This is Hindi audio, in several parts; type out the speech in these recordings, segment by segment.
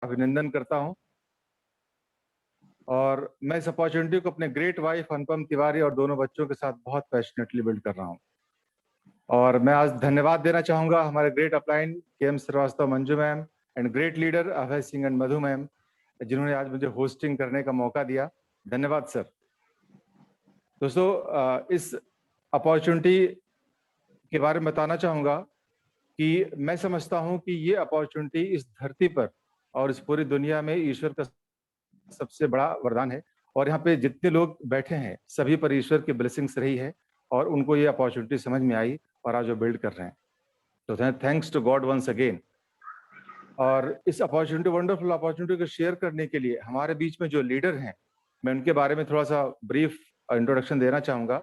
अभिनंदन करता हूं और मैं इस अपॉर्चुनिटी को अपने ग्रेट वाइफ अनुपम तिवारी और दोनों बच्चों के साथ बहुत पैशनेटली बिल्ड कर रहा हूं। और मैं आज धन्यवाद देना चाहूंगा हमारे great upline K M. Srivastava, Manju ma'am and great leader Abhay Singh and Madhu ma'am, जिन्होंने आज मुझे होस्टिंग करने का मौका दिया। धन्यवाद सर। दोस्तों, इस अपॉर्चुनिटी के बारे में बताना चाहूंगा कि मैं समझता हूं कि ये अपॉर्चुनिटी इस धरती पर और इस पूरी दुनिया में ईश्वर का सबसे बड़ा वरदान है। और यहाँ पे जितने लोग बैठे हैं सभी पर ईश्वर की ब्लेसिंग्स रही है और उनको ये अपॉर्चुनिटी समझ में आई और आज वो बिल्ड कर रहे हैं। तो thanks to god once again. और इस अपॉर्चुनिटी, वंडरफुल अपॉर्चुनिटी को शेयर करने के लिए हमारे बीच में जो लीडर हैं, मैं उनके बारे में थोड़ा सा ब्रीफ इंट्रोडक्शन देना चाहूंगा।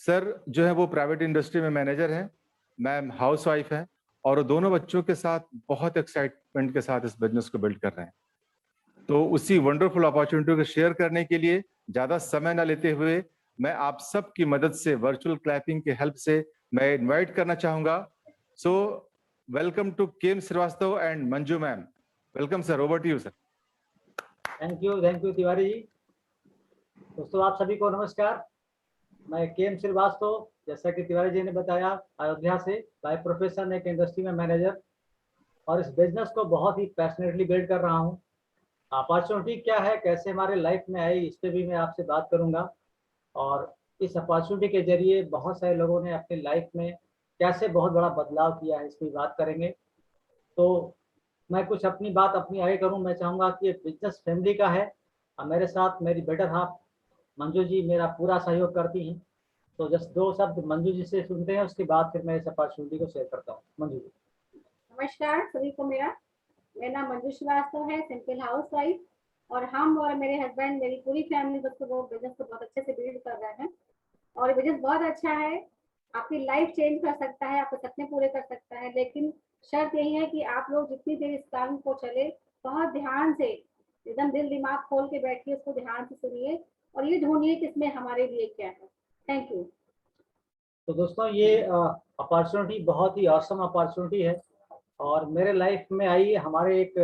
सर जो है वो प्राइवेट इंडस्ट्री में मैनेजर हैं, मैम हाउस वाइफ हैं और दोनों बच्चों के साथ बहुत एक्साइटमेंट के साथ इस बिजनेस को बिल्ड कर रहे हैं। तो उसी वंडरफुल अपॉर्चुनिटी को शेयर करने के लिए ज्यादा समय न लेते हुए मैं आप सबकी मदद से वर्चुअल क्लैपिंग के हेल्प से मैं इनवाइट करना चाहूंगा। So welcome to K M. Srivastava and Manju ma'am. Welcome sir, over to you sir. Thank you Tiwari ji. दोस्तों आप सभी को नमस्कार। मैं के.एम. श्रीवास्तव, जैसा कि तिवारी जी ने बताया, अयोध्या से बाय प्रोफेशन एक इंडस्ट्री में मैनेजर और इस बिजनेस को बहुत ही पैशनेटली बिल्ड कर रहा हूँ। अपॉर्चुनिटी क्या है, कैसे हमारे लाइफ में आई, इस पर भी मैं आपसे बात करूंगा। और इस अपॉर्चुनिटी के जरिए बहुत सारे लोगों ने अपनी लाइफ में कैसे बहुत बड़ा बदलाव किया है, इसकी बात करेंगे। तो मैं कुछ अपनी बात अपनी आगे करूं। मैं चाहूँगा कि ये बिजनेस फैमिली का है और मेरे साथ मेरी बेटर हाफ मंजू जी मेरा पूरा सहयोग करती हैं। तो जस्ट दो शब्द मंजू जी से सुनते हैं, उसके बाद फिर मैं इस अपॉर्चुनिटी को शेयर करता हूँ। मंजू जी। नमस्कार सभी को। मेरा नाम मंजू श्रीवास्तव है, सिंपल हाउस वाइफ। और हम और मेरे हस्बैंड, मेरी पूरी फैमिली दोस्तों वो बिजनेस को बहुत अच्छे से बिल्ड कर रहे हैं और ये बिजनेस बहुत अच्छा है। आपकी लाइफ चेंज कर सकता है, आपके सपने पूरे कर सकता है, लेकिन शर्त यही है कि आप लोग जितनी देर इस काम को चले बहुत ध्यान से, एकदम दिल दिमाग खोल के बैठिए, उसको ध्यान से सुनिए और ये ढूंढिए कि इसमें हमारे लिए क्या है। Thank you. तो दोस्तों ये अपॉर्चुनिटी बहुत ही ऑसम अपॉर्चुनिटी है और मेरे लाइफ में आई। हमारे एक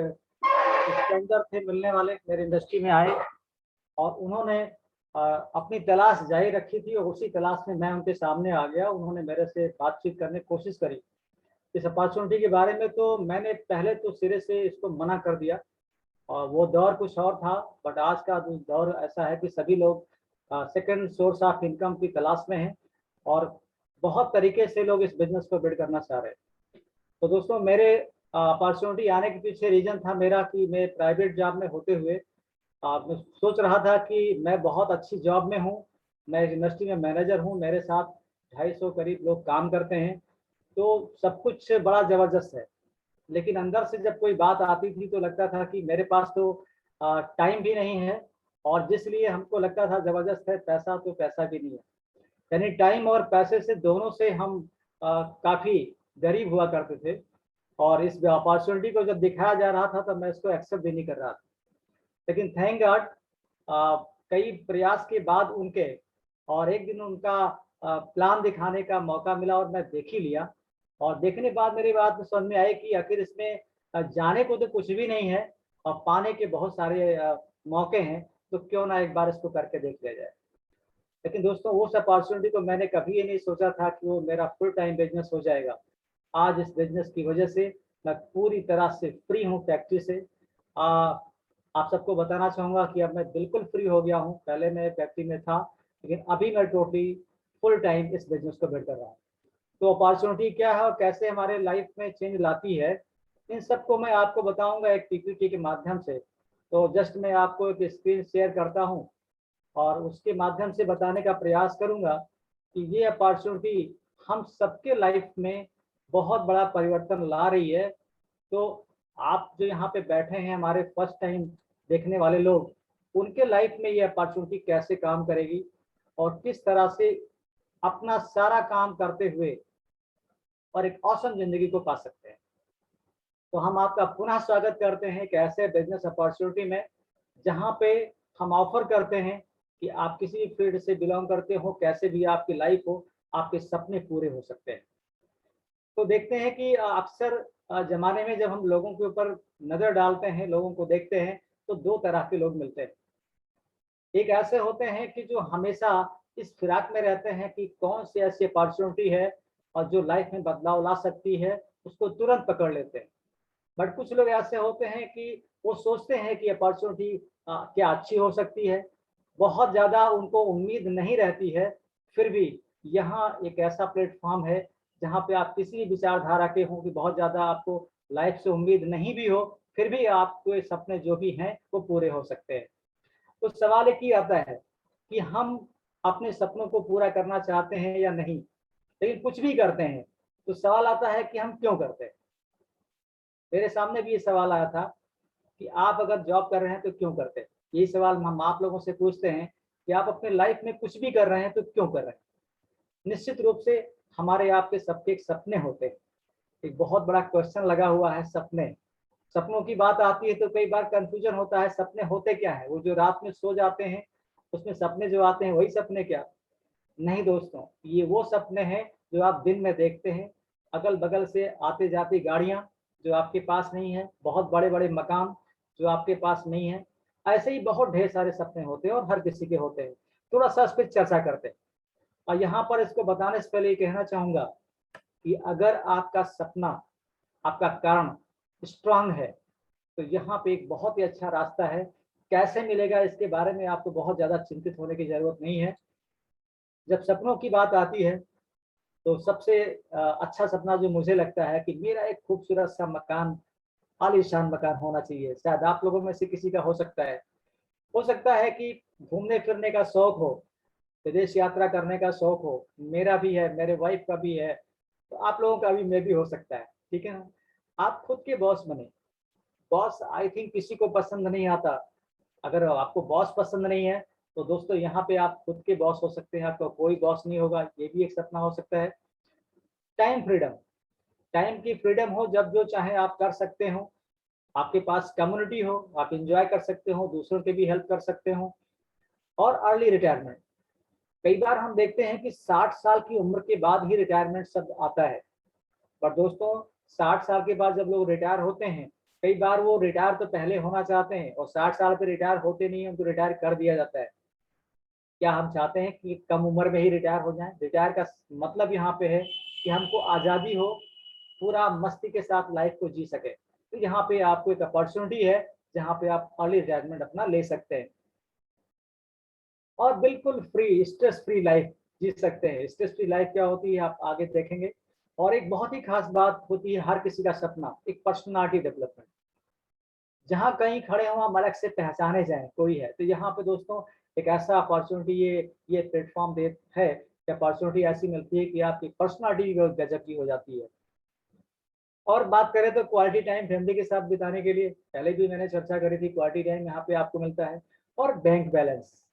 स्ट्रेंजर थे मिलने वाले, मेरे इंडस्ट्री में आए और उन्होंने अपनी तलाश जारी रखी थी और उसी तलाश में मैं उनके सामने आ गया। उन्होंने मेरे से बातचीत करने की कोशिश करी इस अपॉर्चुनिटी के बारे में, तो मैंने पहले तो सिरे से इसको मना कर दिया। और वो दौर कुछ और था, बट आज का दौर ऐसा है कि सभी लोग सेकंड सोर्स ऑफ इनकम की तलाश में हैं और बहुत तरीके से लोग इस बिजनेस को बिल्ड करना चाह रहे हैं। तो दोस्तों मेरे अपॉर्चुनिटी आने के पीछे रीजन था मेरा कि मैं प्राइवेट जॉब में होते हुए मैं सोच रहा था कि मैं बहुत अच्छी जॉब में हूँ, मैं इंडस्ट्री में मैनेजर हूँ, मेरे साथ 250 करीब लोग काम करते हैं, तो सब कुछ बड़ा ज़बरदस्त है। लेकिन अंदर से जब कोई बात आती थी तो लगता था कि मेरे पास तो टाइम भी नहीं है और जिसलिए हमको लगता था ज़बरदस्त है, पैसा तो पैसा भी नहीं है। यानी टाइम और पैसे से दोनों से हम काफ़ी गरीब हुआ करते थे और इस अपॉर्चुनिटी को जब दिखाया जा रहा था तो मैं इसको एक्सेप्ट भी नहीं कर रहा था। लेकिन थैंक गॉड कई प्रयास के बाद उनके और एक दिन उनका प्लान दिखाने का मौका मिला और मैं देख ही लिया। और देखने के बाद मेरी बात में समझ में आई कि आखिर इसमें जाने को तो कुछ भी नहीं है और पाने के बहुत सारे मौके हैं, तो क्यों ना एक बार इसको करके देख लिया जाए। लेकिन दोस्तों उस अपॉर्चुनिटी को मैंने कभी ये नहीं सोचा था कि वो मेरा फुल टाइम बिजनेस हो जाएगा। आज इस बिजनेस की वजह से मैं पूरी तरह से फ्री हूँ फैक्ट्री से। आप सबको बताना चाहूँगा कि अब मैं बिल्कुल फ्री हो गया हूँ। पहले मैं फैक्ट्री में था, लेकिन अभी मैं टोटली फुल टाइम इस बिजनेस को बिल्ड कर रहा हूँ। तो अपॉर्चुनिटी क्या है और कैसे हमारे लाइफ में चेंज लाती है, इन सबको मैं आपको बताऊंगा एक पीपीटी के माध्यम से। तो जस्ट मैं आपको एक स्क्रीन शेयर करता हूं और उसके माध्यम से बताने का प्रयास करूंगा कि ये अपॉर्चुनिटी हम सबके लाइफ में बहुत बड़ा परिवर्तन ला रही है। तो आप जो यहाँ पे बैठे हैं, हमारे फर्स्ट टाइम देखने वाले लोग, उनके लाइफ में ये अपॉर्चुनिटी कैसे काम करेगी और किस तरह से अपना सारा काम करते हुए और एक औसम जिंदगी को पा सकते हैं। तो हम आपका पुनः स्वागत करते हैं एक ऐसे बिजनेस अपॉर्चुनिटी में जहां पे हम ऑफर करते हैं कि आप किसी भी फील्ड से बिलोंग करते हो, कैसे भी आपकी लाइफ हो, आपके सपने पूरे हो सकते हैं। तो देखते हैं कि अक्सर जमाने में जब हम लोगों के ऊपर नजर डालते हैं, लोगों को देखते हैं, तो दो तरह के लोग मिलते हैं। एक ऐसे होते हैं कि जो हमेशा इस फिराक में रहते हैं कि कौन सी ऐसी अपॉर्चुनिटी है और जो लाइफ में बदलाव ला सकती है, उसको तुरंत पकड़ लेते हैं। बट कुछ लोग ऐसे होते हैं कि वो सोचते हैं कि अपॉर्चुनिटी क्या अच्छी हो सकती है, बहुत ज़्यादा उनको उम्मीद नहीं रहती है, फिर भी यहाँ एक ऐसा प्लेटफॉर्म है जहाँ पे आप किसी भी विचारधारा के हों कि बहुत ज़्यादा आपको लाइफ से उम्मीद नहीं भी हो, फिर भी आपके सपने जो भी हैं वो पूरे हो सकते हैं। तो सवाल एक ही आता है कि हम अपने सपनों को पूरा करना चाहते हैं या नहीं, लेकिन कुछ भी करते हैं, तो सवाल आता है कि हम क्यों करते हैं। मेरे सामने भी ये सवाल आया था कि आप अगर जॉब कर रहे हैं तो क्यों करते हैं। यही सवाल हम आप लोगों से पूछते हैं कि आप अपने लाइफ में कुछ भी कर रहे हैं तो क्यों कर रहे हैं। निश्चित रूप से हमारे आपके सबके एक सपने होते हैं। एक बहुत बड़ा क्वेश्चन लगा हुआ है, सपने। सपनों की बात आती है तो कई बार कंफ्यूजन होता है, सपने होते क्या है। वो जो रात में सो जाते हैं उसमें सपने जो आते हैं वही सपने क्या? नहीं दोस्तों, ये वो सपने हैं जो आप दिन में देखते हैं। अगल बगल से आते जाती गाड़ियां जो आपके पास नहीं है, बहुत बड़े बड़े मकान जो आपके पास नहीं है। ऐसे ही बहुत ढेर सारे सपने होते हैं और हर किसी के होते हैं। थोड़ा सा इस पर चर्चा करते हैं। और यहाँ पर इसको बताने से पहले ये कहना चाहूंगा कि अगर आपका सपना, आपका कारण स्ट्रांग है, तो यहाँ पे एक बहुत ही अच्छा रास्ता है। कैसे मिलेगा इसके बारे में आपको बहुत ज्यादा चिंतित होने की जरूरत नहीं है। जब सपनों की बात आती है तो सबसे अच्छा सपना जो मुझे लगता है कि मेरा एक खूबसूरत सा मकान, आलीशान मकान होना चाहिए। शायद आप लोगों में से किसी का हो सकता है। हो सकता है कि घूमने फिरने का शौक हो, विदेश यात्रा करने का शौक हो। मेरा भी है, मेरे वाइफ का भी है, तो आप लोगों का भी मे भी हो सकता है। ठीक है ना? आप खुद के बॉस बने। बॉस आई थिंक किसी को पसंद नहीं आता। अगर आपको बॉस पसंद नहीं है तो दोस्तों यहाँ पे आप खुद के बॉस हो सकते हैं। आपका कोई बॉस नहीं होगा, ये भी एक सपना हो सकता है। टाइम फ्रीडम, टाइम की फ्रीडम हो, जब जो चाहे आप कर सकते हो। आपके पास कम्युनिटी हो, आप इंजॉय कर सकते हो, दूसरों के भी हेल्प कर सकते हो। और अर्ली रिटायरमेंट। कई बार हम देखते हैं कि 60 साल की उम्र के बाद ही रिटायरमेंट सब आता है। पर दोस्तों 60 साल के बाद जब लोग रिटायर होते हैं, कई बार वो रिटायर तो पहले होना चाहते हैं और 60 साल पे रिटायर होते नहीं है, उनको रिटायर कर दिया जाता है। क्या हम चाहते हैं कि कम उम्र में ही रिटायर हो जाएं? रिटायर का मतलब यहाँ पे है कि हमको आज़ादी हो, पूरा मस्ती के साथ लाइफ को जी सके। तो यहाँ पे आपको एक अपॉर्चुनिटी है जहाँ पे आप अर्ली रिटायरमेंट अपना ले सकते हैं और बिल्कुल फ्री, स्ट्रेस फ्री लाइफ जी सकते हैं। स्ट्रेस फ्री लाइफ क्या होती है आप आगे देखेंगे। और एक बहुत ही खास बात होती है हर किसी का सपना, एक पर्सनालिटी डेवलपमेंट। जहाँ कहीं खड़े हो हम अलग से पहचाने जाएं कोई है, तो यहाँ पे दोस्तों एक ऐसा अपॉर्चुनिटी ये प्लेटफॉर्म दे है कि अपॉर्चुनिटी ऐसी मिलती है कि आपकी पर्सनालिटी गजब की हो जाती है। और बात करें तो क्वालिटी टाइम फैमिली के साथ बिताने के लिए, पहले भी मैंने चर्चा करी थी, क्वालिटी टाइम यहाँ पे आपको मिलता है। और बैंक बैलेंस,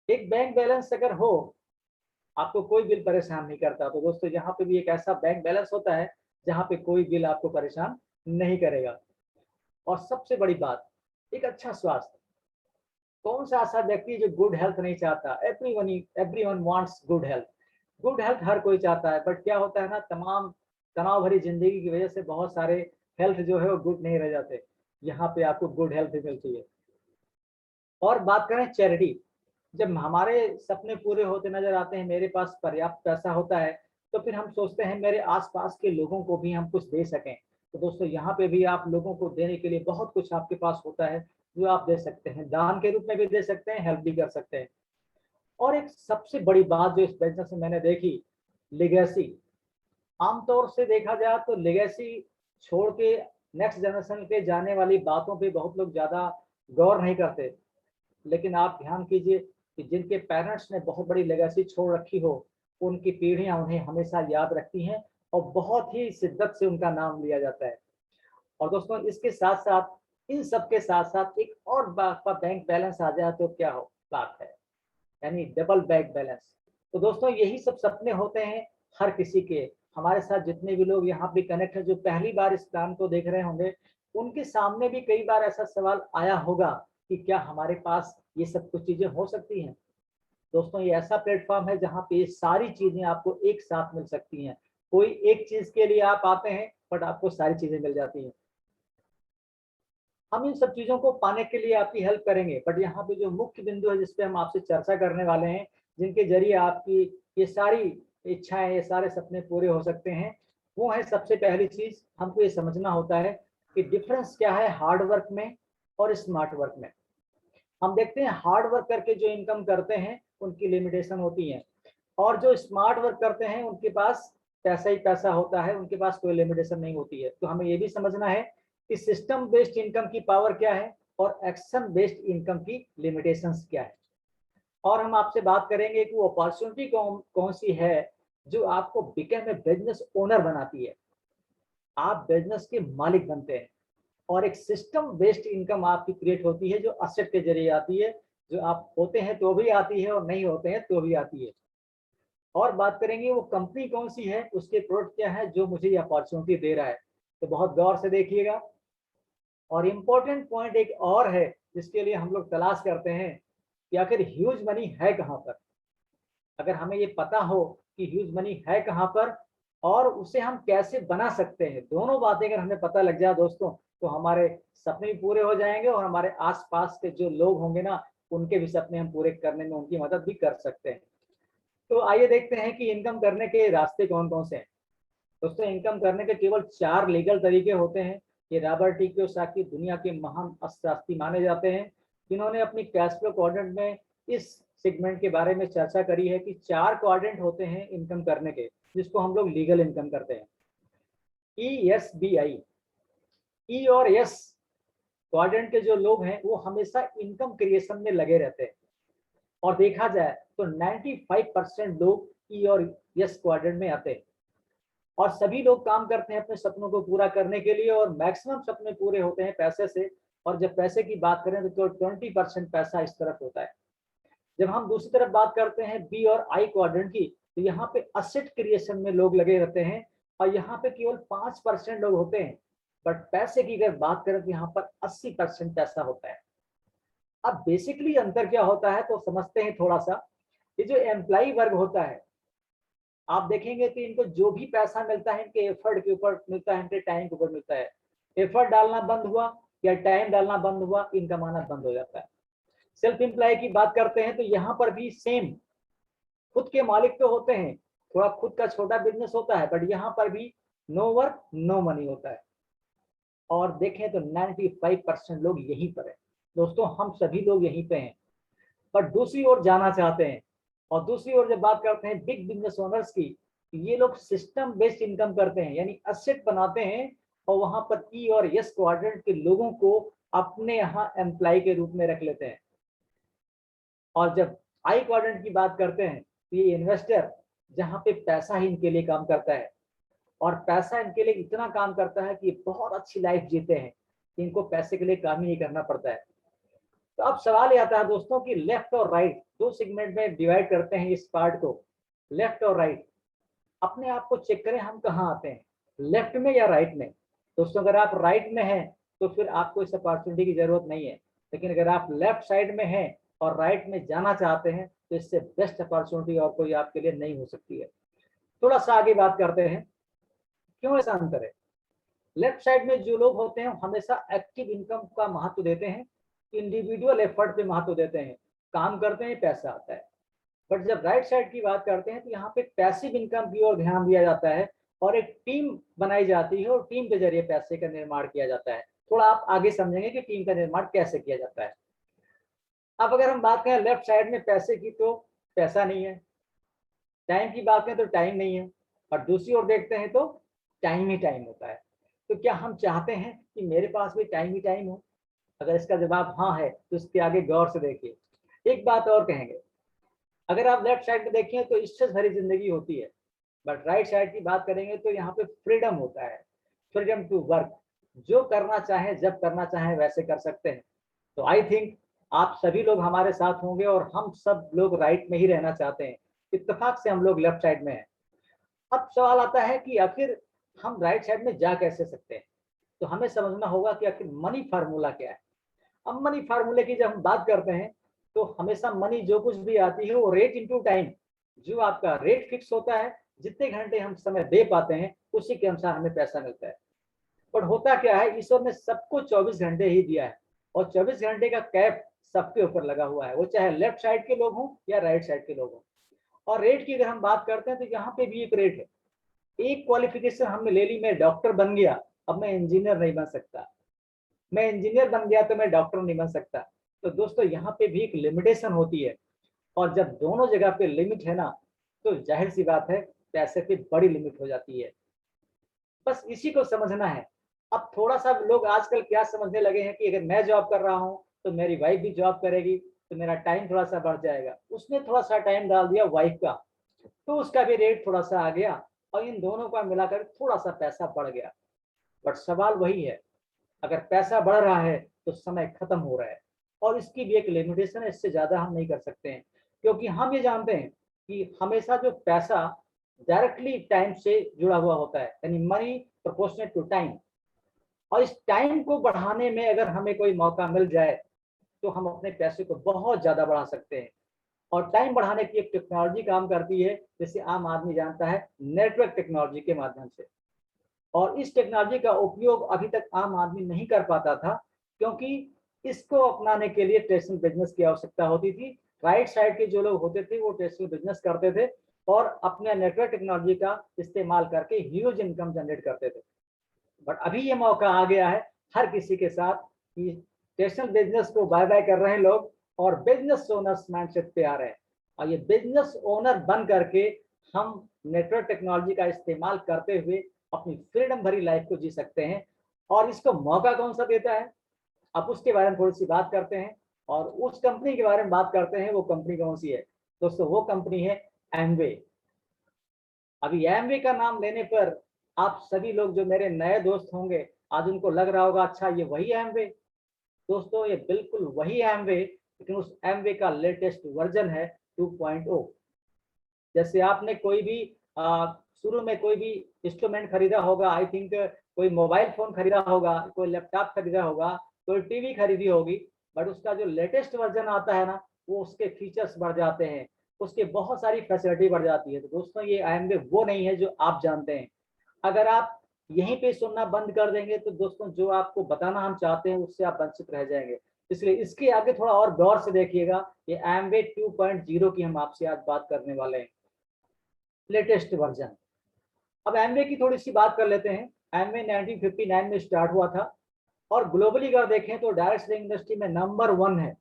एक बैंक बैलेंस अगर हो, आपको कोई बिल परेशान नहीं करता, तो दोस्तों यहाँ पे भी एक ऐसा बैंक बैलेंस होता है जहाँ पे कोई बिल आपको परेशान नहीं करेगा। और सबसे बड़ी बात, एक अच्छा स्वास्थ्य। कौन सा ऐसा व्यक्ति जो गुड हेल्थ नहीं चाहता? Everyone wants good health. Good health हर कोई चाहता है, बट क्या होता है ना, तमाम तनाव भरी जिंदगी की वजह से बहुत सारे हेल्थ जो है वो गुड नहीं रह जाते। यहाँ पे आपको गुड हेल्थ भी मिलती है। और बात करें चैरिटी, जब हमारे सपने पूरे होते नजर आते हैं, मेरे पास पर्याप्त पैसा होता है, तो फिर हम सोचते हैं मेरे आसपास के लोगों को भी हम कुछ दे सकें। तो दोस्तों यहाँ पे भी आप लोगों को देने के लिए बहुत कुछ आपके पास होता है जो आप दे सकते हैं। दान के रूप में भी दे सकते हैं, हेल्प भी कर सकते हैं। और एक सबसे बड़ी बात जो इस बिजनेस में मैंने देखी, लेगेसी। आमतौर से देखा जाए तो लेगेसी छोड़ के नेक्स्ट जनरेशन पे जाने वाली बातों पे बहुत लोग ज्यादा गौर नहीं करते। लेकिन आप ध्यान कीजिए कि जिनके पेरेंट्स ने बहुत बड़ी लेगेसी छोड़ रखी हो, उनकी पीढ़ियां उन्हें हमेशा याद रखती हैं और बहुत ही शिद्दत से उनका नाम लिया जाता है। और दोस्तों इसके साथ साथ, इन सब के साथ साथ एक और बात का बैंक बैलेंस आ जाए तो क्या हो बात है, यानी डबल बैंक बैलेंस। तो दोस्तों यही सब सपने होते हैं हर किसी के। हमारे साथ जितने भी लोग यहाँ पे कनेक्ट है, जो पहली बार इस प्लान को देख रहे होंगे, उनके सामने भी कई बार ऐसा सवाल आया होगा कि क्या हमारे पास ये सब कुछ चीजें हो सकती हैं। दोस्तों ये ऐसा प्लेटफॉर्म है जहाँ पे ये सारी चीजें आपको एक साथ मिल सकती हैं। कोई एक चीज के लिए आप आते हैं बट आपको सारी चीजें मिल जाती हैं। हम इन सब चीजों को पाने के लिए आपकी हेल्प करेंगे, बट यहाँ पे जो मुख्य बिंदु है जिसपे हम आपसे चर्चा करने वाले हैं, जिनके जरिए आपकी ये सारी इच्छाएं, ये सारे सपने पूरे हो सकते हैं, वो है सबसे पहली चीज हमको ये समझना होता है कि डिफरेंस क्या है हार्ड वर्क में और स्मार्ट वर्क में। हम देखते हैं हार्ड वर्क करके जो इनकम करते हैं उनकी लिमिटेशन होती है, और जो स्मार्ट वर्क करते हैं उनके पास पैसा ही पैसा होता है, उनके पास कोई लिमिटेशन नहीं होती है। तो हमें ये भी समझना है कि सिस्टम बेस्ड इनकम की पावर क्या है और एक्शन बेस्ड इनकम की लिमिटेशंस क्या है। और हम आपसे बात करेंगे कि वो अपॉर्चुनिटी कौन सी है जो आपको बिकम ए बिजनेस ओनर बनाती है, आप बिजनेस के मालिक बनते हैं, और एक सिस्टम बेस्ड इनकम आपकी क्रिएट होती है जो असेट के जरिए आती है, जो आप होते हैं तो भी आती है और नहीं होते हैं तो भी आती है। और बात करेंगे वो कंपनी कौन सी है, उसके प्रोडक्ट क्या है जो मुझे ये अपॉर्चुनिटी दे रहा है। तो बहुत गौर से देखिएगा। और इम्पोर्टेंट पॉइंट एक और है जिसके लिए हम लोग तलाश करते हैं कि आखिर ह्यूज मनी है कहाँ पर। अगर हमें ये पता हो कि ह्यूज मनी है कहाँ पर और उसे हम कैसे बना सकते हैं, दोनों बातें अगर हमें पता लग जाए दोस्तों, तो हमारे सपने भी पूरे हो जाएंगे और हमारे आसपास के जो लोग होंगे ना, उनके भी सपने हम पूरे करने में उनकी मदद भी कर सकते हैं। तो आइए देखते हैं कि इनकम करने के रास्ते कौन कौन से हैं। दोस्तों, इनकम करने के केवल 4 लीगल तरीके होते हैं। ये रॉबर्ट टी कियोसाकी दुनिया के महान अर्थशास्त्री माने जाते हैं, जिन्होंने अपनी कैश फ्लो क्वाड्रेंट में इस सेगमेंट के बारे में चर्चा करी है कि 4 क्वाड्रेंट होते हैं इनकम करने के, जिसको हम लोग लीगल इनकम करते हैं। ESBI, ई और एस क्वाड्रेंट के जो लोग हैं वो हमेशा इनकम क्रिएशन में लगे रहते हैं, और देखा जाए तो 95% लोग ई और एस क्वाड्रेंट में आते हैं, और सभी लोग काम करते हैं अपने सपनों को पूरा करने के लिए, और मैक्सिमम सपने पूरे होते हैं पैसे से। और जब पैसे की बात करें तो 20% पैसा इस तरफ होता है। जब हम दूसरी तरफ बात करते हैं बी और आई क्वाड्रेंट की, तो यहाँ पे असेट क्रिएशन में लोग लगे रहते हैं, और यहाँ पे केवल 5% लोग होते हैं। बट पैसे की अगर बात करें तो यहाँ पर 80% पैसा होता है। अब बेसिकली अंतर क्या होता है तो समझते हैं थोड़ा सा। ये जो एम्प्लॉय वर्ग होता है, आप देखेंगे तो इनको जो भी पैसा मिलता है इनके एफर्ट के ऊपर मिलता है, इनके टाइम के ऊपर मिलता है। एफर्ट डालना बंद हुआ या टाइम डालना बंद हुआ, इनकम आना बंद हो जाता है। सेल्फ एम्प्लॉय की बात करते हैं तो यहाँ पर भी सेम, खुद के मालिक तो होते हैं, थोड़ा खुद का छोटा बिजनेस होता है, बट यहाँ पर भी नो वर्क नो मनी होता है। और देखें तो 95% लोग यहीं पर है। दोस्तों, हम सभी लोग यहीं पे हैं, पर दूसरी ओर जाना चाहते हैं। और दूसरी ओर जब बात करते हैं बिग बिजनेस ओनर्स की, ये लोग सिस्टम बेस्ड इनकम करते हैं, यानी असेट बनाते हैं, और वहां पर ई और एस क्वाड्रेंट के लोगों को अपने यहाँ एम्प्लॉय के रूप में रख लेते हैं। और जब आई क्वाड्रेंट की बात करते हैं तो ये इन्वेस्टर, जहाँ पे पैसा ही इनके लिए काम करता है, और पैसा इनके लिए इतना काम करता है कि बहुत अच्छी लाइफ जीते हैं, इनको पैसे के लिए काम ही नहीं करना पड़ता है। तो अब सवाल ये आता है दोस्तों कि लेफ्ट और राइट, दो सेगमेंट में डिवाइड करते हैं इस पार्ट को, लेफ्ट और राइट। अपने आप को चेक करें हम कहाँ आते हैं, लेफ्ट में या राइट में। दोस्तों, अगर आप राइट में हैं तो फिर आपको इस अपॉर्चुनिटी की जरूरत नहीं है, लेकिन अगर आप लेफ्ट साइड में हैं और राइट में जाना चाहते हैं तो इससे बेस्ट अपॉर्चुनिटी और कोई आपके लिए नहीं हो सकती है। थोड़ा सा आगे बात करते हैं क्यों ऐसा अंतर है। लेफ्ट साइड में जो लोग होते हैं हमेशा एक्टिव इनकम का महत्व देते हैं, इंडिविजुअल एफर्ट पे महत्व देते हैं, काम करते हैं पैसा आता है। बट जब राइट साइड की बात करते हैं तो यहाँ पे पैसिव इनकम की ओर ध्यान दिया जाता है, और एक टीम बनाई जाती है और टीम के जरिए पैसे का निर्माण किया जाता है। थोड़ा आप आगे समझेंगे कि टीम का निर्माण कैसे किया जाता है। अब अगर हम बात करें लेफ्ट साइड में पैसे की, तो पैसा नहीं है। टाइम की बात करें तो टाइम नहीं है, और दूसरी ओर देखते हैं तो टाइम ही टाइम होता है। तो क्या हम चाहते हैं कि मेरे पास भी टाइम ही टाइम हो? अगर इसका जवाब हाँ है तो इसके आगे गौर से देखिए। एक बात और कहेंगे, अगर आप लेफ्ट साइड में देखें तो स्ट्रेस भरी जिंदगी होती है, बट राइट साइड की बात करेंगे तो यहाँ पे फ्रीडम होता है, फ्रीडम टू वर्क। जो करना चाहे जब करना चाहे वैसे कर सकते हैं। तो आई थिंक आप सभी लोग हमारे साथ होंगे, और हम सब लोग राइट में ही रहना चाहते हैं। इत्तेफाक से हम लोग लेफ्ट साइड में हैं। अब सवाल आता है कि आखिर हम राइट साइड में जा कैसे सकते हैं। तो हमें समझना होगा कि आखिर मनी फार्मूला क्या है। अब मनी फार्मूले की जब हम बात करते हैं तो हमेशा मनी जो कुछ भी आती है वो रेट इनटू टाइम, जो आपका रेट फिक्स होता है जितने घंटे हम समय दे पाते हैं उसी के अनुसार हमें पैसा मिलता है। बट होता क्या है, ईश्वर ने सबको 24 घंटे ही दिया है और 24 घंटे का कैप सबके ऊपर लगा हुआ है, वो चाहे लेफ्ट साइड के लोग हों या राइट साइड के लोग हों। और रेट की अगर हम बात करते हैं तो यहाँ पे भी एक रेट है। एक क्वालिफिकेशन हमने ले ली, मैं डॉक्टर बन गया, अब मैं इंजीनियर नहीं बन सकता, मैं इंजीनियर बन गया तो मैं डॉक्टर नहीं बन सकता। तो दोस्तों यहाँ पे भी एक लिमिटेशन होती है, और जब दोनों जगह पे लिमिट है ना, तो जाहिर सी बात है पैसे पे बड़ी लिमिट हो जाती है। बस इसी को समझना है। अब थोड़ा सा लोग आजकल क्या समझने लगे हैं कि अगर मैं जॉब कर रहा हूँ तो मेरी वाइफ भी जॉब करेगी तो मेरा टाइम थोड़ा सा बढ़ जाएगा। उसने थोड़ा सा टाइम डाल दिया वाइफ का, तो उसका भी रेट थोड़ा सा आ गया और इन दोनों का मिलाकर थोड़ा सा पैसा बढ़ गया। बट सवाल वही है, अगर पैसा बढ़ रहा है तो समय खत्म हो रहा है, और इसकी भी एक लिमिटेशन है, इससे ज्यादा हम नहीं कर सकते हैं। क्योंकि हम ये जानते हैं कि हमेशा जो पैसा डायरेक्टली टाइम से जुड़ा हुआ होता है, यानी मनी प्रोपोर्शनेट टू टाइम, और इस टाइम को बढ़ाने में अगर हमें कोई मौका मिल जाए तो हम अपने पैसे को बहुत ज्यादा बढ़ा सकते हैं। और टाइम बढ़ाने की एक टेक्नोलॉजी काम करती है, जैसे आम आदमी जानता है, नेटवर्क टेक्नोलॉजी के माध्यम से। और इस टेक्नोलॉजी का उपयोग अभी तक आम आदमी नहीं कर पाता था, क्योंकि इसको अपनाने के लिए ट्रेडिशनल बिजनेस की आवश्यकता होती थी। राइट साइड के जो लोग होते थे वो ट्रेडिशनल बिजनेस करते थे और अपने नेटवर्क टेक्नोलॉजी का इस्तेमाल करके ह्यूज इनकम जनरेट करते थे। बट अभी ये मौका आ गया है हर किसी के साथ कि ट्रेडिशनल बिजनेस को बाय बाय कर रहे हैं लोग और बिजनेस ओनर्स माइंडसेट पे आ रहे हैं। और ये बिजनेस ओनर बन करके हम नेटवर्क टेक्नोलॉजी का इस्तेमाल करते हुए अपनी फ्रीडम भरी लाइफ को जी सकते हैं। और इसको मौका कौन सा देता है, अब उसके बारे में थोड़ी सी बात करते हैं और उस कंपनी के बारे में बात करते हैं। वो कंपनी कौन सी है दोस्तों? वो कंपनी है एमवे। अभी एमवे का नाम लेने पर आप सभी लोग जो मेरे नए दोस्त होंगे आज उनको लग रहा होगा अच्छा ये वही एमवे। दोस्तों ये बिल्कुल वही एमवे, लेकिन उस एमवे का लेटेस्ट वर्जन है 2.0। जैसे आपने कोई भी शुरू में कोई भी इंस्ट्रूमेंट खरीदा होगा, आई थिंक कोई मोबाइल फोन खरीदा होगा, कोई लैपटॉप खरीदा होगा, कोई टीवी खरीदी होगी, बट उसका जो लेटेस्ट वर्जन आता है ना, वो उसके फीचर्स बढ़ जाते हैं, उसके बहुत सारी फैसिलिटी बढ़ जाती है। तो दोस्तों ये एमवे वो नहीं है जो आप जानते हैं। अगर आप यहीं पे सुनना बंद कर देंगे तो दोस्तों जो आपको बताना हम चाहते हैं उससे आप वंचित रह जाएंगे। इसलिए इसके आगे थोड़ा और गौर से देखिएगा। ये एमवे 2.0 की हम आपसे आज बात करने वाले हैं, लेटेस्ट वर्जन। अब एमवे की थोड़ी सी बात कर लेते हैं। एमवे 1959 में स्टार्ट हुआ था और ग्लोबली अगर देखें तो डायरेक्ट सेलिंग इंडस्ट्री में नंबर 1 है।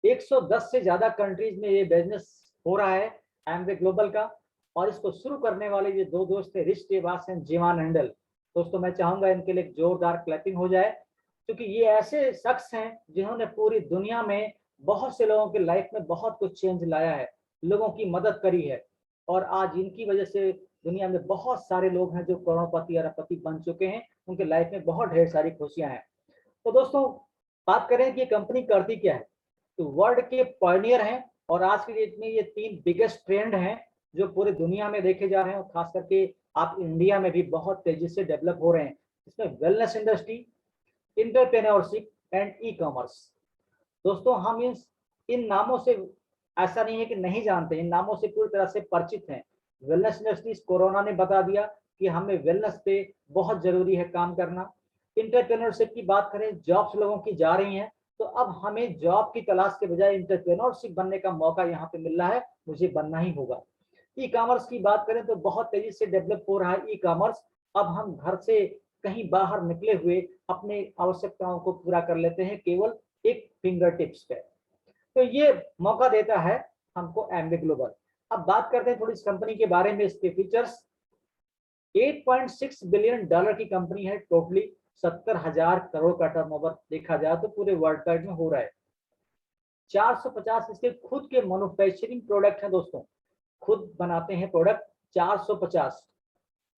110 से ज्यादा कंट्रीज में ये बिजनेस हो रहा है एमवे ग्लोबल का। और इसको शुरू करने वाले ये दो दोस्त थे, रिच टेवास एंड जीवान हैंडल। दोस्तों मैं चाहूंगा इनके लिए जोरदार क्लैपिंग हो जाए, क्योंकि ये ऐसे शख्स हैं जिन्होंने पूरी दुनिया में बहुत से लोगों की लाइफ में बहुत कुछ चेंज लाया है, लोगों की मदद करी है। और आज इनकी वजह से दुनिया में बहुत सारे लोग हैं जो करोड़पति अरबपति बन चुके हैं, उनके लाइफ में बहुत ढेर सारी खुशियां हैं। तो दोस्तों बात करें कि ये कंपनी करती क्या है, तो वर्ल्ड के पायनियर हैं और आज की डेट में ये 3 बिगेस्ट ट्रेंड हैं जो पूरी दुनिया में देखे जा रहे हैं और खास करके आप इंडिया में भी बहुत तेजी से डेवलप हो रहे हैं। इसमें wellness industry, entrepreneurship and e commerce. दोस्तों हम इन नामों से ऐसा नहीं है कि नहीं जानते, इन नामों से पूरी तरह से परिचित हैं। वेलनेस इंडस्ट्रीज कोरोना ने बता दिया कि हमें वेलनेस पे बहुत जरूरी है काम करना। एंटरप्रेन्योरशिप की बात करें, जॉब्स लोगों की जा रही हैं, तो अब हमें जॉब की तलाश के बजाय एंटरप्रेन्योरशिप बनने का मौका यहाँ पे मिल रहा है, मुझे बनना ही होगा। ई कॉमर्स की बात करें तो बहुत तेजी से डेवलप हो रहा है ई कॉमर्स। अब हम घर से कहीं बाहर निकले हुए अपने आवश्यकताओं को पूरा कर लेते हैं केवल एक फिंगर टिप्स पे। तो ये मौका देता है हमको एमवे ग्लोबल। अब बात करते हैं थोड़ी इस कंपनी के बारे में, इसके फीचर्स। 8.6 बिलियन डॉलर की कंपनी है, टोटली 70,000 करोड़ का टर्नओवर देखा जाए तो पूरे वर्ल्ड वाइड में हो रहा है। 450 इसके खुद के मैन्युफैक्चरिंग प्रोडक्ट हैं दोस्तों, खुद बनाते हैं प्रोडक्ट 450।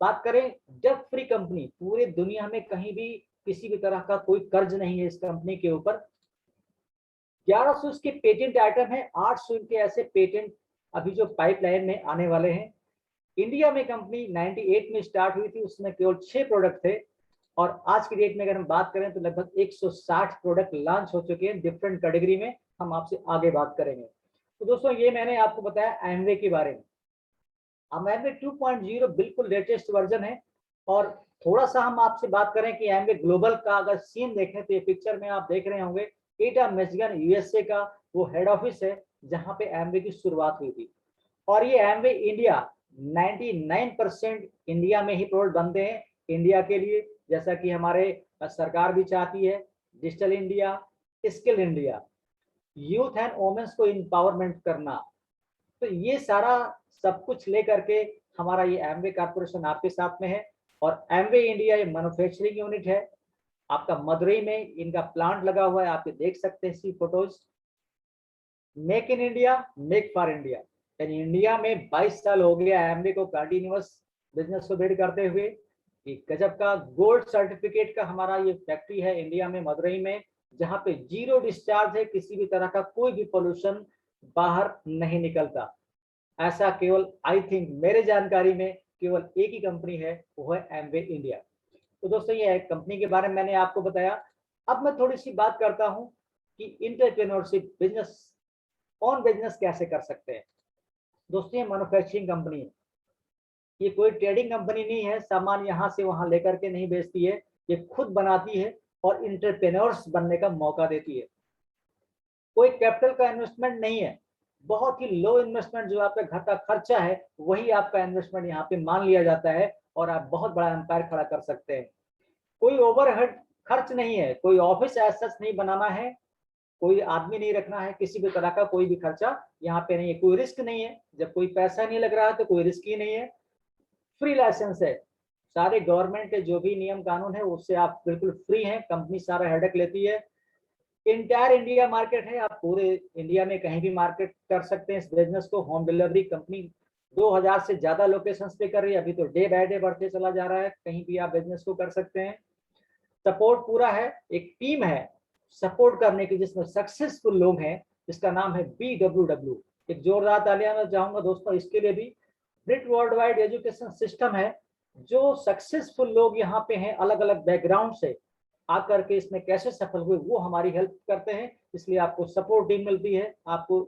बात करें डेट फ्री कंपनी, पूरे दुनिया में कहीं भी किसी भी तरह का कोई कर्ज नहीं है इस कंपनी के ऊपर। 1100 इसके पेटेंट आइटम है, 800 इनके ऐसे पेटेंट अभी जो पाइपलाइन में आने वाले हैं। इंडिया में कंपनी 98 में स्टार्ट हुई थी, उसमें केवल 6 प्रोडक्ट थे और आज की डेट में अगर हम बात करें तो लगभग 160 प्रोडक्ट लॉन्च हो चुके हैं डिफरेंट कैटेगरी में। हम आपसे आगे बात करेंगे। तो दोस्तों ये मैंने आपको बताया एमवे के बारे में। हम एमवे 2.0 बिल्कुल लेटेस्ट वर्जन है। और थोड़ा सा हम आपसे बात करें कि एमवे ग्लोबल का अगर सीन देखें तो ये पिक्चर में आप देख रहे होंगे एटा मिशिगन यूएसए का वो हेड ऑफिस है जहां पे एमवे की शुरुआत हुई थी। और ये एमवे इंडिया 99% इंडिया में ही प्रोडक्ट बनते हैं इंडिया के लिए, जैसा कि हमारे सरकार भी चाहती है। Digital India, skill India, youth and women's को एम्पावरमेंट करना, तो ये सारा सब कुछ लेकर के हमारा ये एमवे कॉर्पोरेशन आपके साथ में है। और एमवे इंडिया ये मैन्युफैक्चरिंग यूनिट है आपका मदुरई में इनका प्लांट लगा हुआ है, आप ये देख सकते हैं see photos. Make in India, make for India, यानी इंडिया में 22 साल हो गया एमवे को कंटिन्यूअस बिजनेस को बिल्ड करते हुए। एक गजब का गोल्ड सर्टिफिकेट का हमारा ये फैक्ट्री है इंडिया में मदुरई में, जहाँ पे जीरो डिस्चार्ज है, किसी भी तरह का कोई भी पोल्यूशन बाहर नहीं निकलता। ऐसा केवल आई थिंक मेरे जानकारी में केवल एक ही कंपनी है, वो है एमवे इंडिया। तो दोस्तों ये कंपनी के बारे में मैंने आपको बताया। अब मैं थोड़ी सी बात करता हूँ कि इंटरप्रेन्योरशिप बिजनेस ऑन बिजनेस कैसे कर सकते हैं। दोस्तों ये मैन्युफैक्चरिंग कंपनी है, ये कोई ट्रेडिंग कंपनी नहीं है, सामान यहाँ से वहां लेकर के नहीं बेचती है, ये खुद बनाती है और इंटरप्रेन्योर्स बनने का मौका देती है। कोई कैपिटल का इन्वेस्टमेंट नहीं है, बहुत ही लो इन्वेस्टमेंट, जो आपका घर का खर्चा है वही आपका इन्वेस्टमेंट यहाँ पे मान लिया जाता है और आप बहुत बड़ा एम्पायर खड़ा कर सकते हैं। कोई ओवरहेड खर्च नहीं है, कोई ऑफिस ऐसा नहीं बनाना है, कोई आदमी नहीं रखना है, किसी भी तरह का कोई भी खर्चा यहाँ पे नहीं है, कोई रिस्क नहीं है। जब कोई पैसा नहीं लग रहा है तो कोई रिस्क ही नहीं है। फ्री लाइसेंस है, सारे गवर्नमेंट के जो भी नियम कानून है उससे आप बिल्कुल फ्री हैं, कंपनी सारा हेडेक लेती है। इंटायर इंडिया मार्केट है, आप पूरे इंडिया में कहीं भी मार्केट कर सकते हैं इस बिजनेस को। होम डिलीवरी कंपनी 2000 से ज्यादा लोकेशन पे कर रही है, अभी तो डे बाय डे बढ़ते चला जा रहा है, कहीं भी आप बिजनेस को कर सकते हैं। सपोर्ट पूरा है, एक टीम है सपोर्ट करने की जिसमें सक्सेसफुल लोग हैं, जिसका नाम है BWW। एक जोरदार तालियां मैं चाहूंगा दोस्तों इसके लिए भी। ब्रिट वर्ल्ड वाइड एजुकेशन सिस्टम है, जो सक्सेसफुल लोग यहाँ पे हैं अलग अलग बैकग्राउंड से आकर के इसमें कैसे सफल हुए वो हमारी हेल्प करते हैं, इसलिए आपको सपोर्ट टीम मिलती है। आपको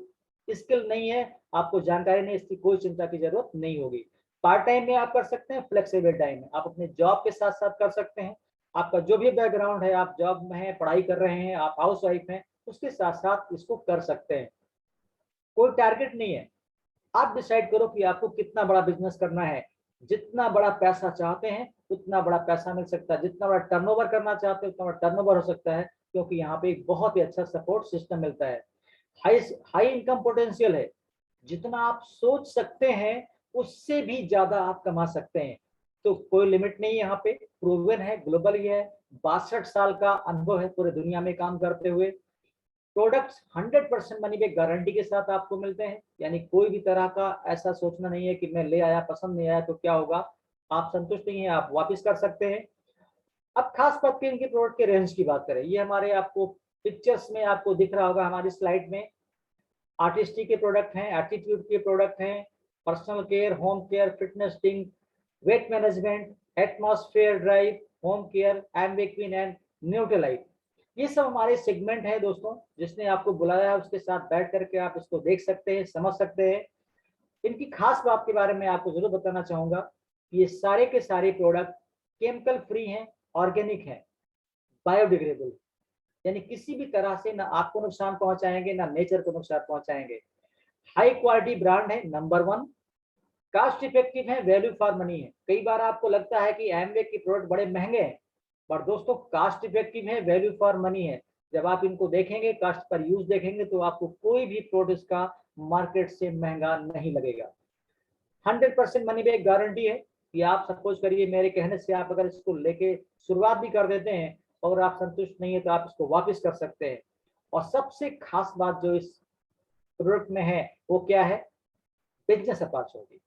स्किल नहीं है, आपको जानकारी नहीं, इसकी कोई चिंता की जरूरत नहीं होगी। पार्ट टाइम में आप कर सकते हैं, फ्लेक्सिबल टाइम में आप अपने जॉब के साथ साथ कर सकते हैं। आपका जो भी बैकग्राउंड है, आप जॉब में हैं, पढ़ाई कर रहे हैं, आप हाउस वाइफ हैं, उसके साथ साथ इसको कर सकते हैं। कोई टारगेट नहीं है, आप डिसाइड करो कि आपको कितना बड़ा बिजनेस करना है। जितना बड़ा पैसा चाहते हैं उतना बड़ा पैसा मिल सकता है, जितना बड़ा टर्नओवर करना चाहते हैं उतना बड़ा टर्नओवर हो सकता है, क्योंकि यहाँ पे एक बहुत ही अच्छा सपोर्ट सिस्टम मिलता है। हाई हाई इनकम पोटेंशियल है, जितना आप सोच सकते हैं उससे भी ज्यादा आप कमा सकते हैं, तो कोई लिमिट नहीं यहाँ पे। प्रूवन है, ग्लोबल ही है, 62 साल का अनुभव है पूरे दुनिया में काम करते हुए। प्रोडक्ट्स 100% मनी बैक गारंटी के साथ आपको मिलते हैं, यानी कोई भी तरह का ऐसा सोचना नहीं है कि मैं ले आया पसंद नहीं आया तो क्या होगा, आप संतुष्ट नहीं है आप वापस कर सकते हैं। अब खास बात की इनकी प्रोडक्ट के रेंज की बात करें, ये हमारे आपको पिक्चर्स में आपको दिख रहा होगा हमारी स्लाइड में। आर्टिस्टिक के प्रोडक्ट हैं, एटीट्यूड के प्रोडक्ट हैं, personal care, home care, fitness thing, weight management, atmosphere drive, home care, Amway Queen and Nutrilite, ये सब हमारे सेगमेंट है दोस्तों। जिसने आपको बुलाया है उसके साथ बैठ करके आप इसको देख सकते हैं, समझ सकते हैं। इनकी खास बात के बारे में आपको जरूर बताना चाहूंगा कि ये सारे के सारे प्रोडक्ट केमिकल फ्री हैं, ऑर्गेनिक हैं, बायोडिग्रेडेबल, यानी किसी भी तरह से ना आपको नुकसान पहुंचाएंगे ना नेचर को नुकसान पहुंचाएंगे। हाई क्वालिटी ब्रांड है, नंबर 1, कास्ट इफेक्टिव है, वैल्यू फॉर मनी है। कई बार आपको लगता है कि एमवे के प्रोडक्ट बड़े महंगे हैं, पर दोस्तों कास्ट इफेक्टिव है, वैल्यू फॉर मनी है। जब आप इनको देखेंगे, कास्ट पर यूज देखेंगे, तो आपको कोई भी प्रोडक्ट का मार्केट से महंगा नहीं लगेगा। 100% मनी बैक गारंटी है कि आप सपोज करिए मेरे कहने से आप अगर इसको लेके शुरुआत भी कर देते हैं और आप संतुष्ट नहीं है तो आप इसको वापस कर सकते हैं। और सबसे खास बात जो इस प्रोडक्ट में है वो क्या है, बिजनेस अपॉर्चुनिटी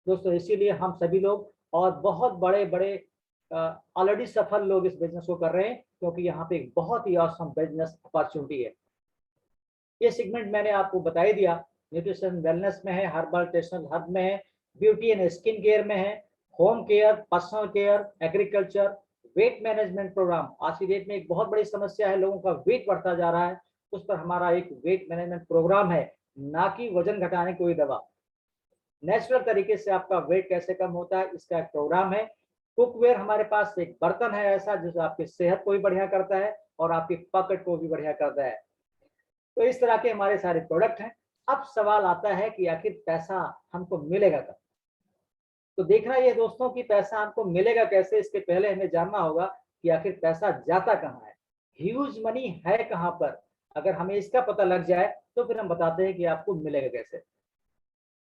दोस्तों। इसीलिए हम सभी लोग और बहुत बड़े बड़े ऑलरेडी सफल लोग इस बिजनेस को कर रहे हैं, क्योंकि यहाँ पे एक बहुत ही ऑसम बिजनेस अपॉर्चुनिटी है। ये सेगमेंट मैंने आपको बता ही दिया, न्यूट्रिशन वेलनेस में है, हर्बल टेक्सटाइल हर्ब में है, ब्यूटी एंड स्किन केयर में है, home care, personal care, agriculture, weight management program. आज की डेट में एक बहुत बड़ी समस्या है, लोगों का वेट बढ़ता जा रहा है, उस पर हमारा एक वेट मैनेजमेंट प्रोग्राम है, ना कि वजन घटाने की कोई दवा। नेचुरल तरीके से आपका वेट कैसे कम होता है, इसका एक प्रोग्राम है। कुकवेयर हमारे पास एक बर्तन है ऐसा जो आपकी सेहत को भी बढ़िया करता है और आपकी पकड़ को भी बढ़िया करता है। तो इस तरह के हमारे सारे प्रोडक्ट हैं। अब सवाल आता है कि आखिर पैसा हमको मिलेगा कब। तो देखना ये दोस्तों कि पैसा हमको मिलेगा कैसे, इसके पहले हमें जानना होगा कि आखिर पैसा जाता कहाँ है, ह्यूज मनी है कहाँ पर। अगर हमें इसका पता लग जाए तो फिर हम बताते हैं कि आपको मिलेगा कैसे।